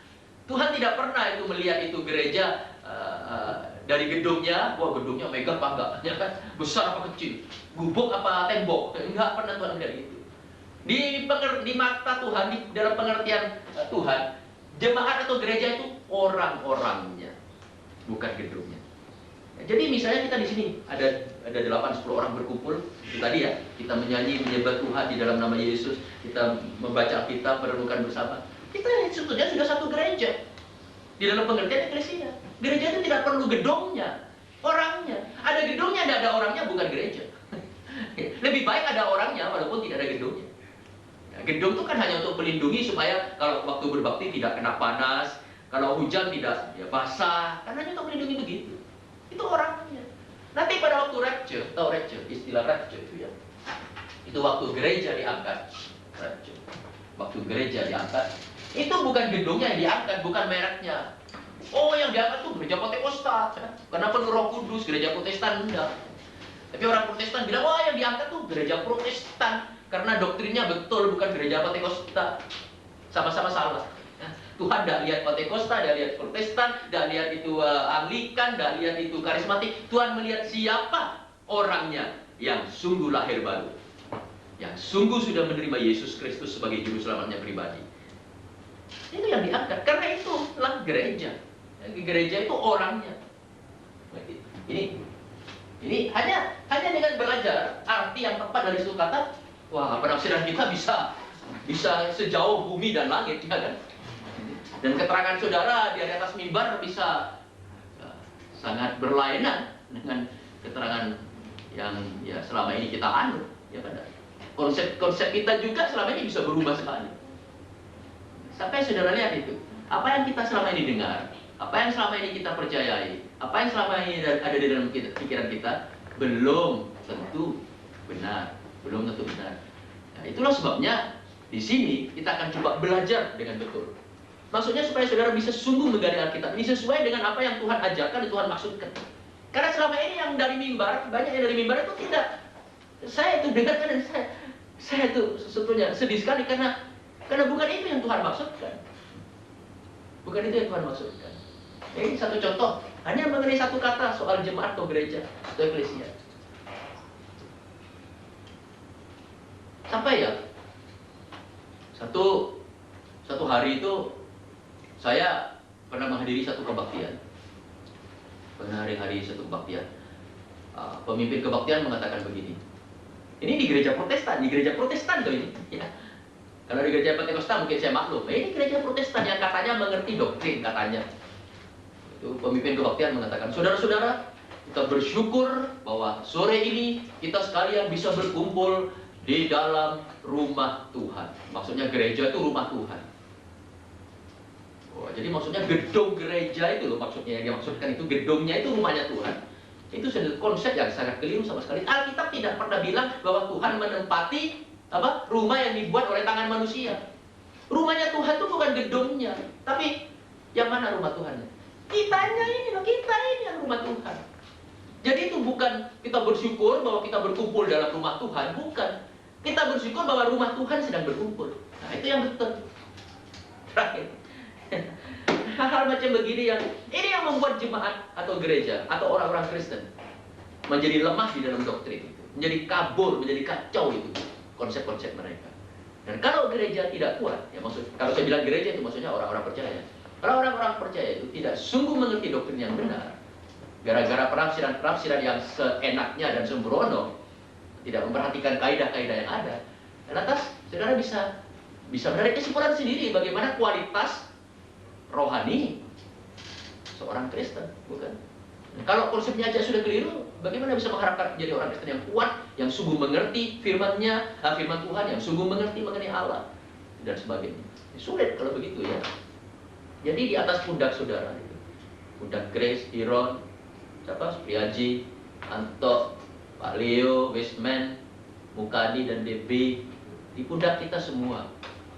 Tuhan tidak pernah itu melihat itu gereja dari gedungnya, wah gedungnya megah apa enggak, ya kan? Besar apa kecil, gubuk apa tembok, enggak pernah Tuhan melihat itu. Di mata Tuhan, di dalam pengertian Tuhan, jemaat atau gereja itu orang-orangnya, bukan gedungnya. Jadi misalnya kita di sini ada 8-10 orang berkumpul, itu tadi ya, kita menyanyi menyembah Tuhan di dalam nama Yesus, kita membaca Alkitab, merenungkan bersama. Kita sebetulnya sudah satu gereja. Di dalam pengertian eklesia. Gereja itu tidak perlu gedungnya, orangnya. Ada gedungnya, tidak ada orangnya, bukan gereja. Lebih baik ada orangnya walaupun tidak ada gedungnya. Ya, gedung itu kan hanya untuk melindungi supaya kalau waktu berbakti tidak kena panas, kalau hujan tidak ya basah, kan hanya untuk melindungi begitu. Itu orangnya. Nanti pada waktu rapture, tahu rapture, istilah rapture itu ya. Itu waktu gereja diangkat. Rapture. Waktu gereja diangkat, itu bukan gedungnya yang diangkat, bukan mereknya. Oh, yang diangkat tuh gereja Pentakosta, karena penuh Roh Kudus. Gereja Protestan enggak. Tapi orang Protestan bilang, wah yang diangkat tuh gereja Protestan, karena doktrinnya betul, bukan gereja Pentakosta. Sama-sama salah. Tuhan tidak lihat Pentakosta, tidak lihat Protestan, tidak lihat itu Anglikan, tidak lihat itu karismatik. Tuhan melihat siapa orangnya yang sungguh lahir baru, yang sungguh sudah menerima Yesus Kristus sebagai juru selamatnya pribadi. Itu yang diangkat, karena itulah gereja. Gereja itu orangnya. Ini hanya dengan belajar arti yang tepat dari suatu kata, wah penafsiran kita bisa sejauh bumi dan langit, ya kan? Dan keterangan saudara di atas mimbar bisa sangat berlainan dengan keterangan yang ya selama ini kita anut, ya kan? Konsep kita juga selama ini bisa berubah sekali. Sampai saudara lihat itu, apa yang kita selama ini dengar, apa yang selama ini kita percayai, apa yang selama ini ada di dalam pikiran kita, belum tentu benar, belum tentu benar. Nah, itulah sebabnya di sini kita akan coba belajar dengan betul. Maksudnya supaya saudara bisa sungguh menggali Alkitab ini sesuai dengan apa yang Tuhan ajarkan dan Tuhan maksudkan. Karena selama ini yang dari mimbar, banyak yang dari mimbar itu tidak. Saya itu dengarkan dan saya itu sebetulnya sedih sekali karena bukan itu yang Tuhan maksudkan. Bukan itu yang Tuhan maksudkan. Ini satu contoh, hanya mengenai satu kata soal jemaat atau gereja atau eklesia. Sampai ya, satu hari itu saya pernah menghadiri satu kebaktian. Pemimpin kebaktian mengatakan begini. Ini di gereja Protestan, tuh ini. Ya. Kalau di gereja Pentakosta mungkin saya maklum. Ini gereja Protestan yang katanya mengerti doktrin katanya. Itu pemimpin kebaktian mengatakan, saudara-saudara, kita bersyukur bahwa sore ini kita sekalian bisa berkumpul di dalam rumah Tuhan. Maksudnya gereja itu rumah Tuhan. Oh, jadi maksudnya gedung gereja itu loh, maksudnya yang dimaksudkan itu gedungnya itu rumahnya Tuhan. Itu konsep yang sangat keliru sama sekali. Alkitab tidak pernah bilang bahwa Tuhan menempati rumah yang dibuat oleh tangan manusia. Rumahnya Tuhan itu bukan gedungnya, tapi yang mana rumah Tuhannya? Kita ini yang rumah Tuhan. Jadi itu bukan kita bersyukur bahwa kita berkumpul dalam rumah Tuhan, bukan. Kita bersyukur bahwa rumah Tuhan sedang berkumpul. Nah, itu yang betul. Terakhir. Hal-hal macam begini ini yang membuat jemaat atau gereja atau orang-orang Kristen menjadi lemah di dalam doktrin itu, menjadi kabur, menjadi kacau itu konsep-konsep mereka. Dan kalau gereja tidak kuat, ya kalau saya bilang gereja itu maksudnya orang-orang percaya. Kalau orang-orang percaya itu tidak sungguh mengerti doktrin yang benar, gara-gara penafsiran yang seenaknya dan sembrono, tidak memperhatikan kaidah-kaidah yang ada, dan atas saudara bisa menarik kesimpulan sendiri bagaimana kualitas rohani seorang Kristen, bukan? Kalau konsepnya aja sudah keliru, bagaimana bisa mengharapkan menjadi orang Kristen yang kuat, yang sungguh mengerti firman Tuhan, yang sungguh mengerti mengenai Allah dan sebagainya? Sulit kalau begitu ya. Jadi di atas pundak saudara itu, pundak Grace, Iron, Priaji, Anto, Pak Leo, Wisman, Mukadi dan Debbie, di pundak kita semua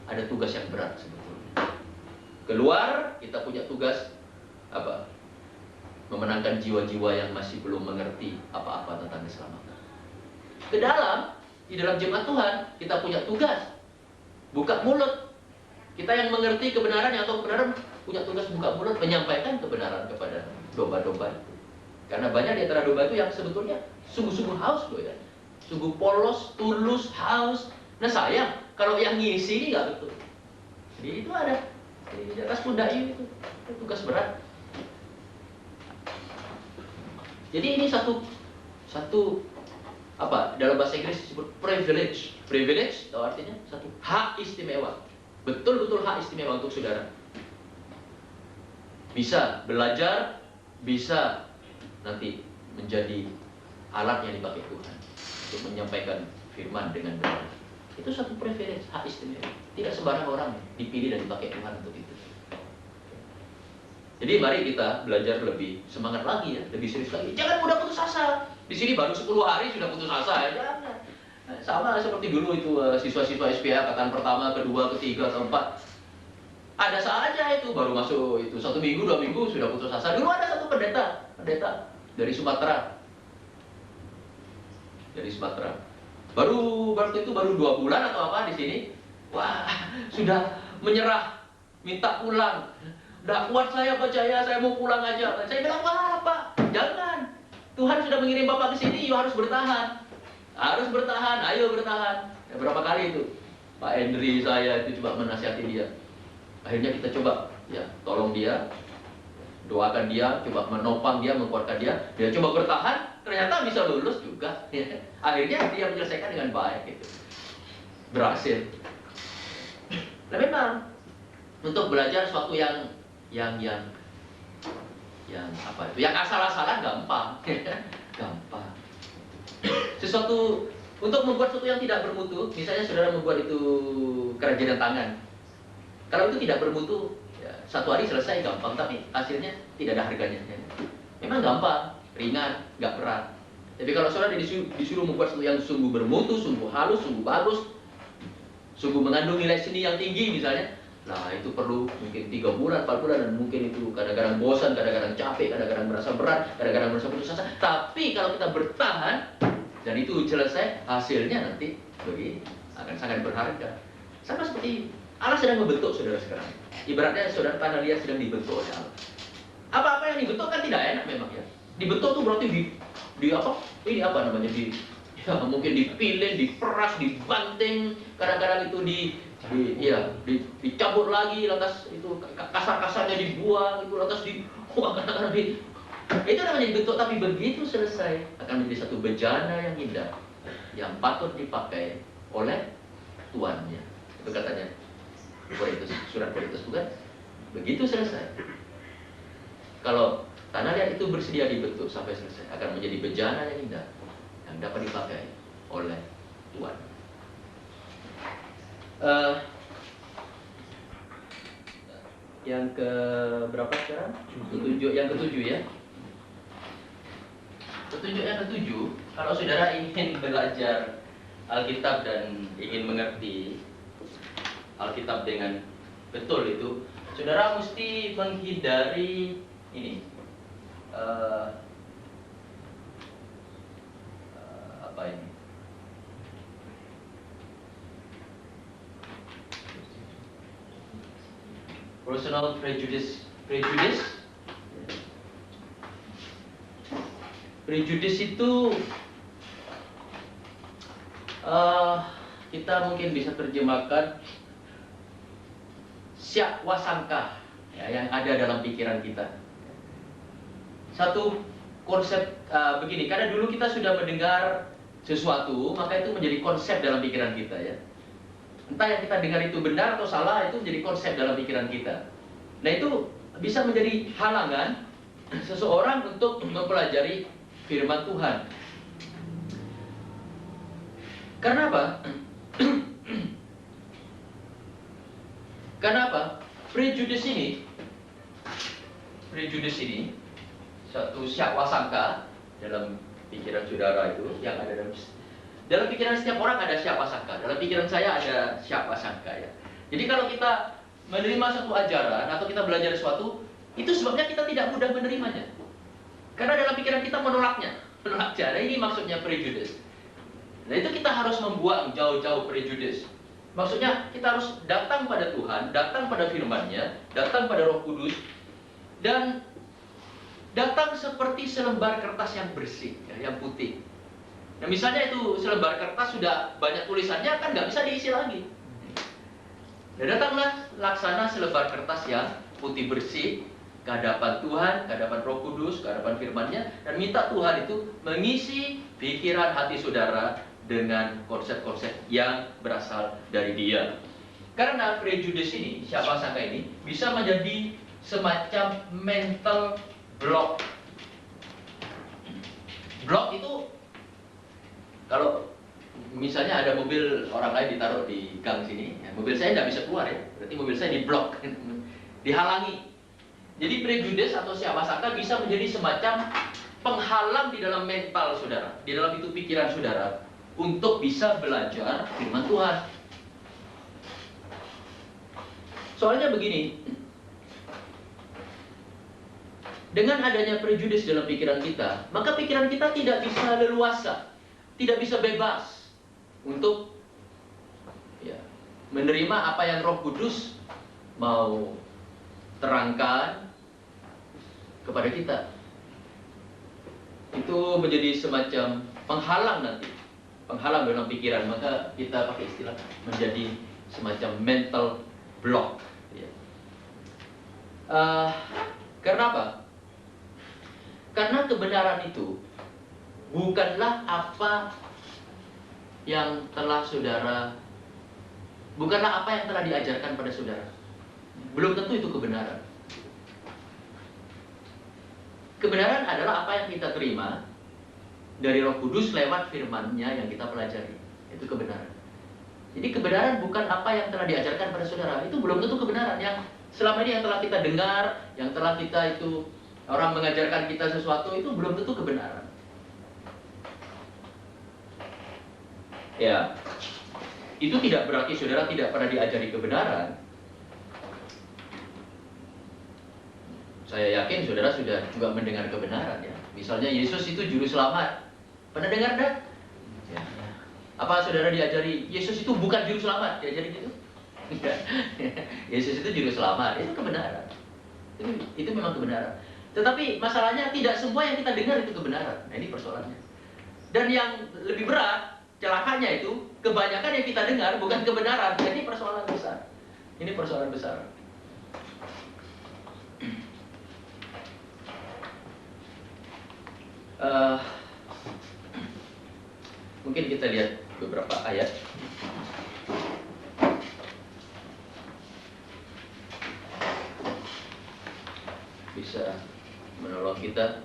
ada tugas yang berat sebetulnya. Keluar, kita punya tugas memenangkan jiwa-jiwa yang masih belum mengerti apa-apa tentang keselamatan. Ke dalam, di dalam jemaat Tuhan, kita punya tugas buka mulut. Kita yang mengerti kebenaran atau kebenaran punya tugas buka mulut, menyampaikan kebenaran kepada domba-domba itu. Karena banyak di antara domba itu yang sebetulnya sungguh-sungguh haus loh ya. Sungguh polos, tulus, haus. Nah sayang, kalau yang ngisi ini nggak betul. Jadi itu ada di atas pundak itu tugas berat. Jadi ini satu apa dalam bahasa Inggris disebut privilege. Privilege tahu artinya satu hak istimewa. Betul-betul hak istimewa untuk saudara. Bisa belajar, bisa nanti menjadi alat yang dipakai Tuhan untuk menyampaikan firman dengan benar. Itu satu privilege, hak istimewa. Tidak sembarang orang dipilih dan dipakai Tuhan untuk itu. Jadi mari kita belajar lebih semangat lagi ya, lebih serius lagi. Jangan mudah putus asa. Di sini baru 10 hari sudah putus asa ya. Jangan. Sama seperti dulu itu siswa-siswa SPA angkatan pertama, kedua, ketiga, keempat. Ada saja itu baru masuk itu 1 minggu, 2 minggu sudah putus asa. Dulu ada satu pendeta dari Sumatera. Dari Sumatera. Baru waktu itu baru 2 bulan atau apa di sini. Wah, sudah menyerah, minta pulang. Udah kuat saya percaya, saya mau pulang aja. Saya bilang, wah Pak, jangan. Tuhan sudah mengirim Bapak ke sini, you harus bertahan. Harus bertahan, ayo bertahan. Ya, berapa kali itu Pak Henry saya itu coba menasihati dia. Akhirnya kita coba, ya tolong dia, doakan dia, coba menopang dia, menguatkan dia. Dia coba bertahan, ternyata bisa lulus juga. Ya. Akhirnya dia menyelesaikan dengan baik gitu. Berhasil. Nah memang untuk belajar sesuatu yang apa itu? Yang asal-asalan gampang, gampang. Sesuatu untuk membuat sesuatu yang tidak bermutu, misalnya saudara membuat itu kerajinan tangan. Kalau itu tidak bermutu, ya, 1 hari selesai gampang, tapi hasilnya tidak ada harganya. Ya. Memang gampang, ringan, nggak berat. Tapi kalau saudara disuruh membuat sesuatu yang sungguh bermutu, sungguh halus, sungguh bagus, sungguh mengandung nilai seni yang tinggi misalnya, nah itu perlu mungkin 3 bulan, 4 bulan, dan mungkin itu kadang-kadang bosan, kadang-kadang capek, kadang-kadang merasa berat, kadang-kadang merasa putus asa. Tapi kalau kita bertahan dan itu selesai, hasilnya nanti begini akan sangat berharga. Sama seperti Allah sedang membentuk saudara sekarang. Ibaratnya saudara tanah liat sedang dibentuk oleh Allah. Apa-apa yang dibentuk kan tidak enak memang ya. Dibentuk tuh berarti di apa? Ini apa namanya ya, mungkin dipilih, diperas, dibanting, kadang-kadang itu dicabut lagi, lantas itu kasar-kasarnya dibuang, itu lantas kadang-kadang itu namanya dibentuk, tapi begitu selesai akan menjadi satu bejana yang indah yang patut dipakai oleh tuannya. Itu katanya Korintus, surat Korintus bukan? Begitu selesai. Kalau tanah liat itu bersedia dibentuk sampai selesai, akan menjadi bejana yang indah yang dapat dipakai oleh Tuhan. Yang ke berapa sekarang? Yang ketujuh ya. Petunjuk yang ketujuh, kalau saudara ingin belajar Alkitab dan ingin mengerti Alkitab dengan betul itu, saudara mesti menghindari ini. Apa ini? Personal prejudice. Prejudice itu kita mungkin bisa terjemahkan syakwasangka ya, yang ada dalam pikiran kita. Satu konsep begini, karena dulu kita sudah mendengar sesuatu, maka itu menjadi konsep dalam pikiran kita ya. Entah yang kita dengar itu benar atau salah, itu menjadi konsep dalam pikiran kita. Nah itu bisa menjadi halangan seseorang untuk mempelajari firman Tuhan. Karena apa? Karena apa? Prejudice ini satu syakwasangka dalam pikiran saudara itu yang ada dalam pikiran setiap orang ada syakwasangka. Dalam pikiran saya ada syakwasangka ya. Jadi kalau kita menerima satu ajaran atau kita belajar sesuatu, itu sebabnya kita tidak mudah menerimanya. Karena dalam pikiran kita menolaknya. Nah, ini maksudnya prejudice. Nah itu kita harus membuang jauh-jauh prejudice. Maksudnya kita harus datang pada Tuhan, datang pada firman-Nya, datang pada Roh Kudus, dan datang seperti selembar kertas yang bersih, ya, yang putih. Nah misalnya itu selembar kertas sudah banyak tulisannya, kan nggak bisa diisi lagi. Nah datanglah laksana selebar kertas yang putih bersih, ke hadapan Tuhan, ke hadapan Roh Kudus, ke hadapan firman-Nya, dan minta Tuhan itu mengisi pikiran hati saudara dengan konsep-konsep yang berasal dari Dia. Karena prejudice ini, siapa sangka ini, bisa menjadi semacam mental block. Block itu, kalau misalnya ada mobil orang lain ditaruh di gang sini, ya, mobil saya tidak bisa keluar ya, berarti mobil saya diblok, dihalangi. Jadi prejudice atau siapa sangka bisa menjadi semacam penghalang di dalam mental saudara, di dalam itu pikiran saudara, untuk bisa belajar firman Tuhan. Soalnya begini, dengan adanya prejudice dalam pikiran kita, maka pikiran kita tidak bisa leluasa, tidak bisa bebas untuk ya, menerima apa yang Roh Kudus mau terangkan kepada kita. Itu menjadi semacam penghalang nanti, penghalang dalam pikiran, maka kita pakai istilah menjadi semacam mental block. Ya. Karena apa? Karena kebenaran itu bukanlah apa yang telah saudara, bukanlah apa yang telah diajarkan pada saudara. Belum tentu itu kebenaran. Kebenaran adalah apa yang kita terima dari Roh Kudus lewat firman-Nya yang kita pelajari. Itu kebenaran. Jadi kebenaran bukan apa yang telah diajarkan pada saudara. Itu belum tentu kebenaran. Yang selama ini yang telah kita dengar, yang telah kita itu, orang mengajarkan kita sesuatu, itu belum tentu kebenaran. Ya, itu tidak berarti saudara tidak pernah diajari kebenaran. Saya yakin saudara sudah juga mendengar kebenaran ya. Misalnya Yesus itu juru selamat. Pernah dengar dah? Ya. Apa saudara diajari Yesus itu bukan juru selamat? Diajari gitu? Yesus itu juru selamat. Itu kebenaran. Itu memang kebenaran. Tetapi masalahnya tidak semua yang kita dengar itu kebenaran. Nah, ini persoalannya. Dan yang lebih berat, celakanya itu kebanyakan yang kita dengar bukan kebenaran. Jadi persoalan besar. Ini persoalan besar. Mungkin kita lihat beberapa ayat. Bisa menolong kita.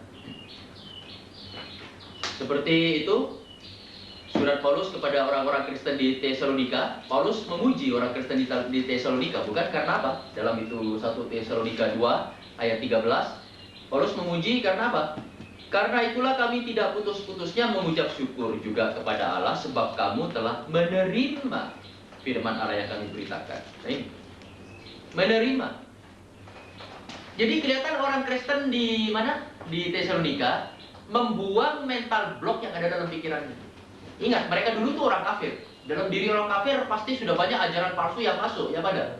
Seperti itu surat Paulus kepada orang-orang Kristen di Tesalonika. Paulus memuji orang Kristen di Tesalonika, bukan karena apa? Dalam itu 1 Tesalonika 2 ayat 13, Paulus memuji karena apa? Karena itulah kami tidak putus-putusnya mengucap syukur juga kepada Allah, sebab kamu telah menerima firman Allah yang kami beritakan. Nah, ini menerima. Jadi kelihatan orang Kristen di mana? Di Tesalonika membuang mental block yang ada dalam pikirannya. Ingat, mereka dulu tuh orang kafir. Dalam diri orang kafir pasti sudah banyak ajaran palsu yang masuk, ya pada?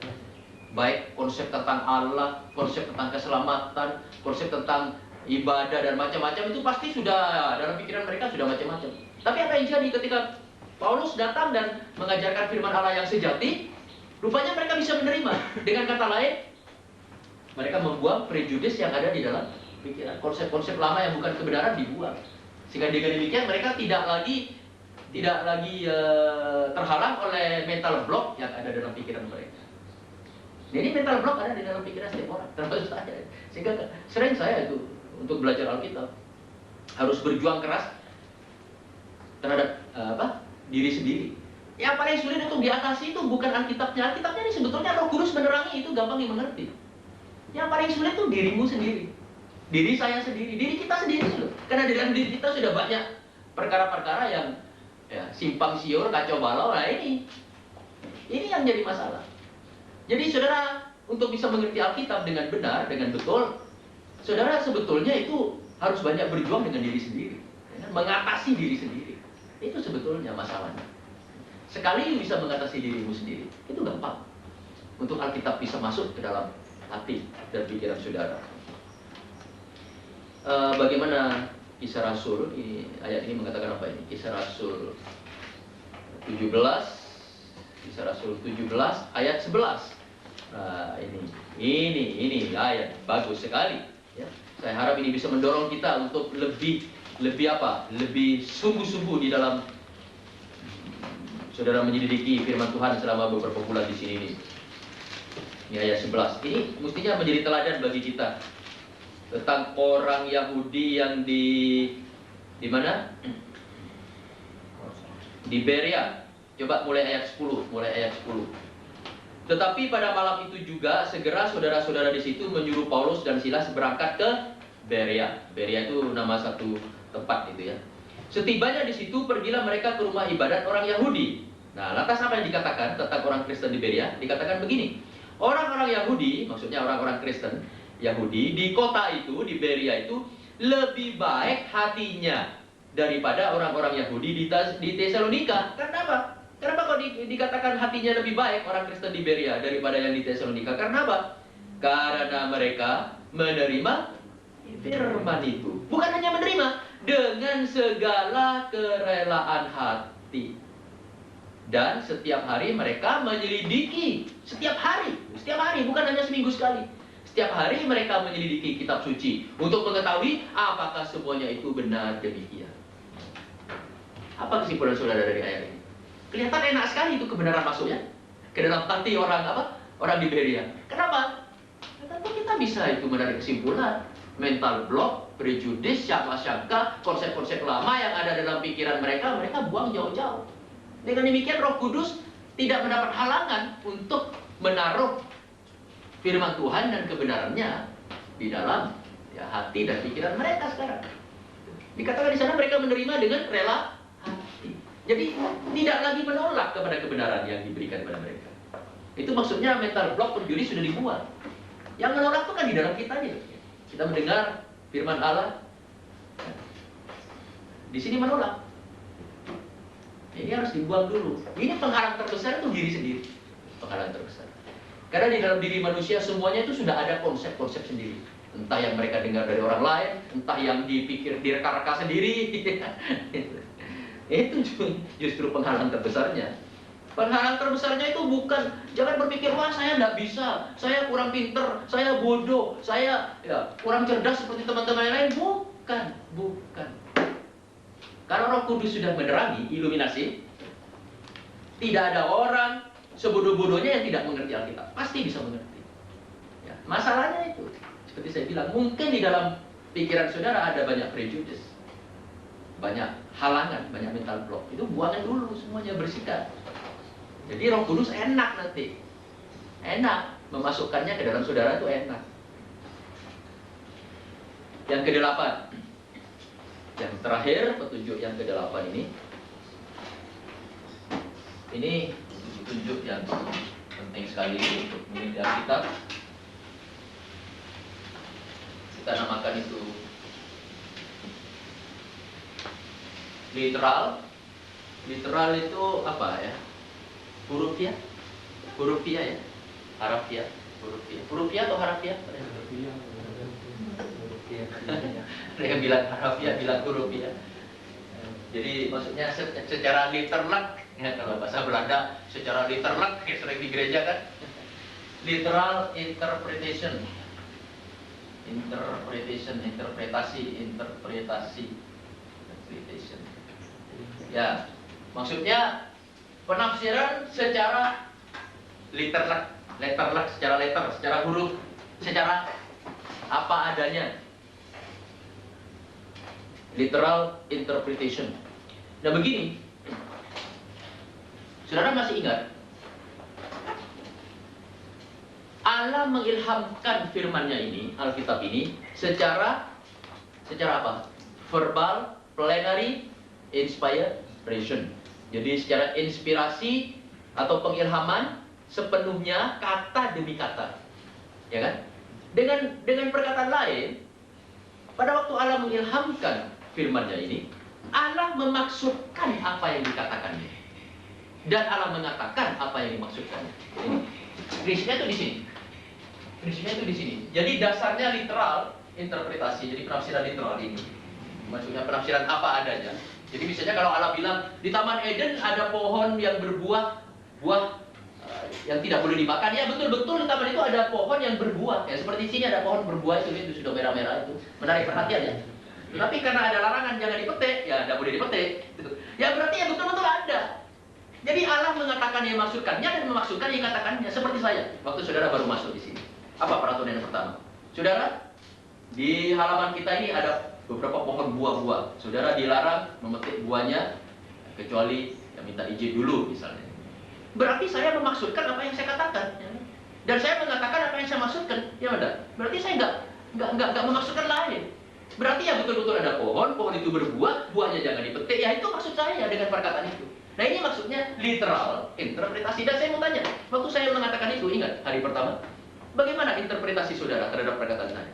Baik konsep tentang Allah, konsep tentang keselamatan, konsep tentang ibadah dan macam-macam, itu pasti sudah dalam pikiran mereka sudah macam-macam. Tapi apa yang jadi ketika Paulus datang dan mengajarkan firman Allah yang sejati, rupanya mereka bisa menerima. Dengan kata lain, mereka membuang prejudice yang ada di dalam pikiran. Konsep-konsep lama yang bukan kebenaran dibuang. Sehingga dengan demikian mereka tidak lagi terhalang oleh mental block yang ada dalam pikiran mereka. Jadi mental block ada di dalam pikiran setiap orang, termasuk saya. Sehingga sering saya itu untuk belajar Alkitab harus berjuang keras terhadap diri sendiri. Yang paling sulit untuk diatasi itu bukan Alkitabnya. Alkitabnya ini sebetulnya Roh Kudus menerangi, itu gampang dimengerti. Yang paling sulit itu dirimu sendiri, diri saya sendiri, diri kita sendiri loh. Karena di dalam diri kita sudah banyak perkara-perkara yang ya, simpang siur, kacau balau. Nah ini yang jadi masalah. Jadi saudara, untuk bisa mengerti Alkitab dengan benar, dengan betul, saudara sebetulnya itu harus banyak berjuang dengan diri sendiri, ya, mengatasi diri sendiri. Itu sebetulnya masalahnya. Sekali bisa mengatasi dirimu sendiri, itu gampang. Untuk Alkitab bisa masuk ke dalam hati dan pikiran saudara. Bagaimana Kisah Rasul? Ayat ini mengatakan apa ini? Kisah Rasul 17, Kisah Rasul 17 ayat 11. Nah, ini ayat bagus sekali. Ya. Saya harap ini bisa mendorong kita untuk lebih sungguh-sungguh di dalam saudara menyelidiki firman Tuhan selama beberapa bulan di sini ini. Ini ayat 11. Ini mestinya menjadi teladan bagi kita tentang orang Yahudi yang di mana? Di Berea. Coba mulai ayat 10, Tetapi pada malam itu juga segera saudara-saudara di situ menyuruh Paulus dan Silas berangkat ke Berea. Berea itu nama satu tempat gitu ya. Setibanya di situ pergilah mereka ke rumah ibadat orang Yahudi. Nah, lantas apa yang dikatakan tentang orang Kristen di Berea? Dikatakan begini. Orang-orang Yahudi, maksudnya orang-orang Kristen Yahudi di kota itu, di Berea itu lebih baik hatinya daripada orang-orang Yahudi di Tesalonika. Karena apa? Kenapa kok dikatakan hatinya lebih baik orang Kristen di Berea daripada yang di Tesalonika? Karena apa? Karena mereka menerima firman itu. Bukan hanya menerima, dengan segala kerelaan hati. Dan setiap hari mereka menyelidiki. Setiap hari, bukan hanya seminggu sekali. Setiap hari mereka menyelidiki kitab suci untuk mengetahui apakah semuanya itu benar demikian. Apa kesimpulan saudara dari ayat ini? Kelihatan enak sekali itu kebenaran masuknya ke dalam hati orang di Berea. Kenapa? Tentu kita bisa itu menarik kesimpulan. Mental block, prejudis, sangka-sangka, konsep-konsep lama yang ada dalam pikiran mereka buang jauh-jauh. Dengan demikian Roh Kudus tidak mendapat halangan untuk menaruh firman Tuhan dan kebenarannya di dalam hati dan pikiran mereka sekarang. Dikatakan di sana mereka menerima dengan rela hati. Jadi tidak lagi menolak kepada kebenaran yang diberikan kepada mereka. Itu maksudnya mental block prejudis sudah dibuat. Yang menolak itu kan di dalam kita aja. Kita mendengar firman Allah, di sini menolak. Ini harus dibuang dulu. Ini penghalang terbesar itu diri sendiri. Penghalang terbesar. Karena di dalam diri manusia semuanya itu sudah ada konsep-konsep sendiri. Entah yang mereka dengar dari orang lain, entah yang dipikir direka-reka sendiri. Itu justru penghalang terbesarnya. Penghalang terbesarnya itu bukan, jangan berpikir, wah saya tidak bisa, saya kurang pinter, saya bodoh, saya kurang cerdas seperti teman-teman yang lain. Bukan. Karena Roh Kudus sudah menerangi, iluminasi, tidak ada orang sebodoh-bodohnya yang tidak mengerti Alkitab. Pasti bisa mengerti. Ya, masalahnya itu, seperti saya bilang, mungkin di dalam pikiran saudara ada banyak prejudis, banyak halangan, banyak mental block. Itu buangin dulu semuanya, bersihkan. Jadi Roh Kudus enak nanti. Enak. Memasukkannya ke dalam saudara itu enak. Yang ke-8. Yang terakhir, petunjuk yang ke-8 ini. Ini petunjuk yang penting sekali untuk mengerti Alkitab. Kita namakan itu literal. Literal itu apa ya? Hurufiah ya, harafiah, hurufiah atau harafiah? Mereka bilang harafiah, bilang hurufiah. Jadi maksudnya secara liternak, ya, kalau bahasa Belanda secara liternak, sering di gereja kan, literal interpretation, interpretasi. Ya, maksudnya penafsiran secara letterlek, secara huruf, secara apa adanya. Literal interpretation. Nah begini, saudara masih ingat? Allah mengilhamkan firman-Nya ini, Alkitab ini, secara apa? Verbal, plenary, inspiration. Jadi secara inspirasi atau pengilhaman sepenuhnya kata demi kata, ya kan? Dengan perkataan lain, pada waktu Allah mengilhamkan firman-Nya ini, Allah memaksudkan apa yang dikatakannya, dan Allah mengatakan apa yang dimaksudkannya. Prinsipnya itu di sini. Jadi dasarnya literal interpretasi. Jadi penafsiran literal ini, maksudnya penafsiran apa adanya. Jadi misalnya kalau Allah bilang di Taman Eden ada pohon yang berbuah yang tidak boleh dimakan. Ya betul-betul di taman itu ada pohon yang berbuah. Ya seperti sini ada pohon berbuah itu sudah merah-merah itu. Menarik perhatian ya. Tapi karena ada larangan jangan dipetik, ya tidak boleh dipetik. Ya berarti ya betul-betul ada. Jadi Allah mengatakan yang maksudkannya dan memaksudkan yang katakannya. Seperti saya, waktu saudara baru masuk di sini. Apa peraturan yang pertama? Saudara, di halaman kita ini ada beberapa pohon buah-buah. Saudara dilarang memetik buahnya kecuali yang minta izin dulu misalnya. Berarti saya memaksudkan apa yang saya katakan, ya. Dan saya mengatakan apa yang saya maksudkan, ya benar. Berarti saya nggak memaksudkan lain. Berarti ya betul-betul ada pohon itu berbuah, buahnya jangan dipetik. Ya itu maksud saya dengan perkataan itu. Nah ini maksudnya literal, interpretasi. Dan saya mau tanya, waktu saya mengatakan itu, ingat hari pertama, bagaimana interpretasi saudara terhadap perkataan saya?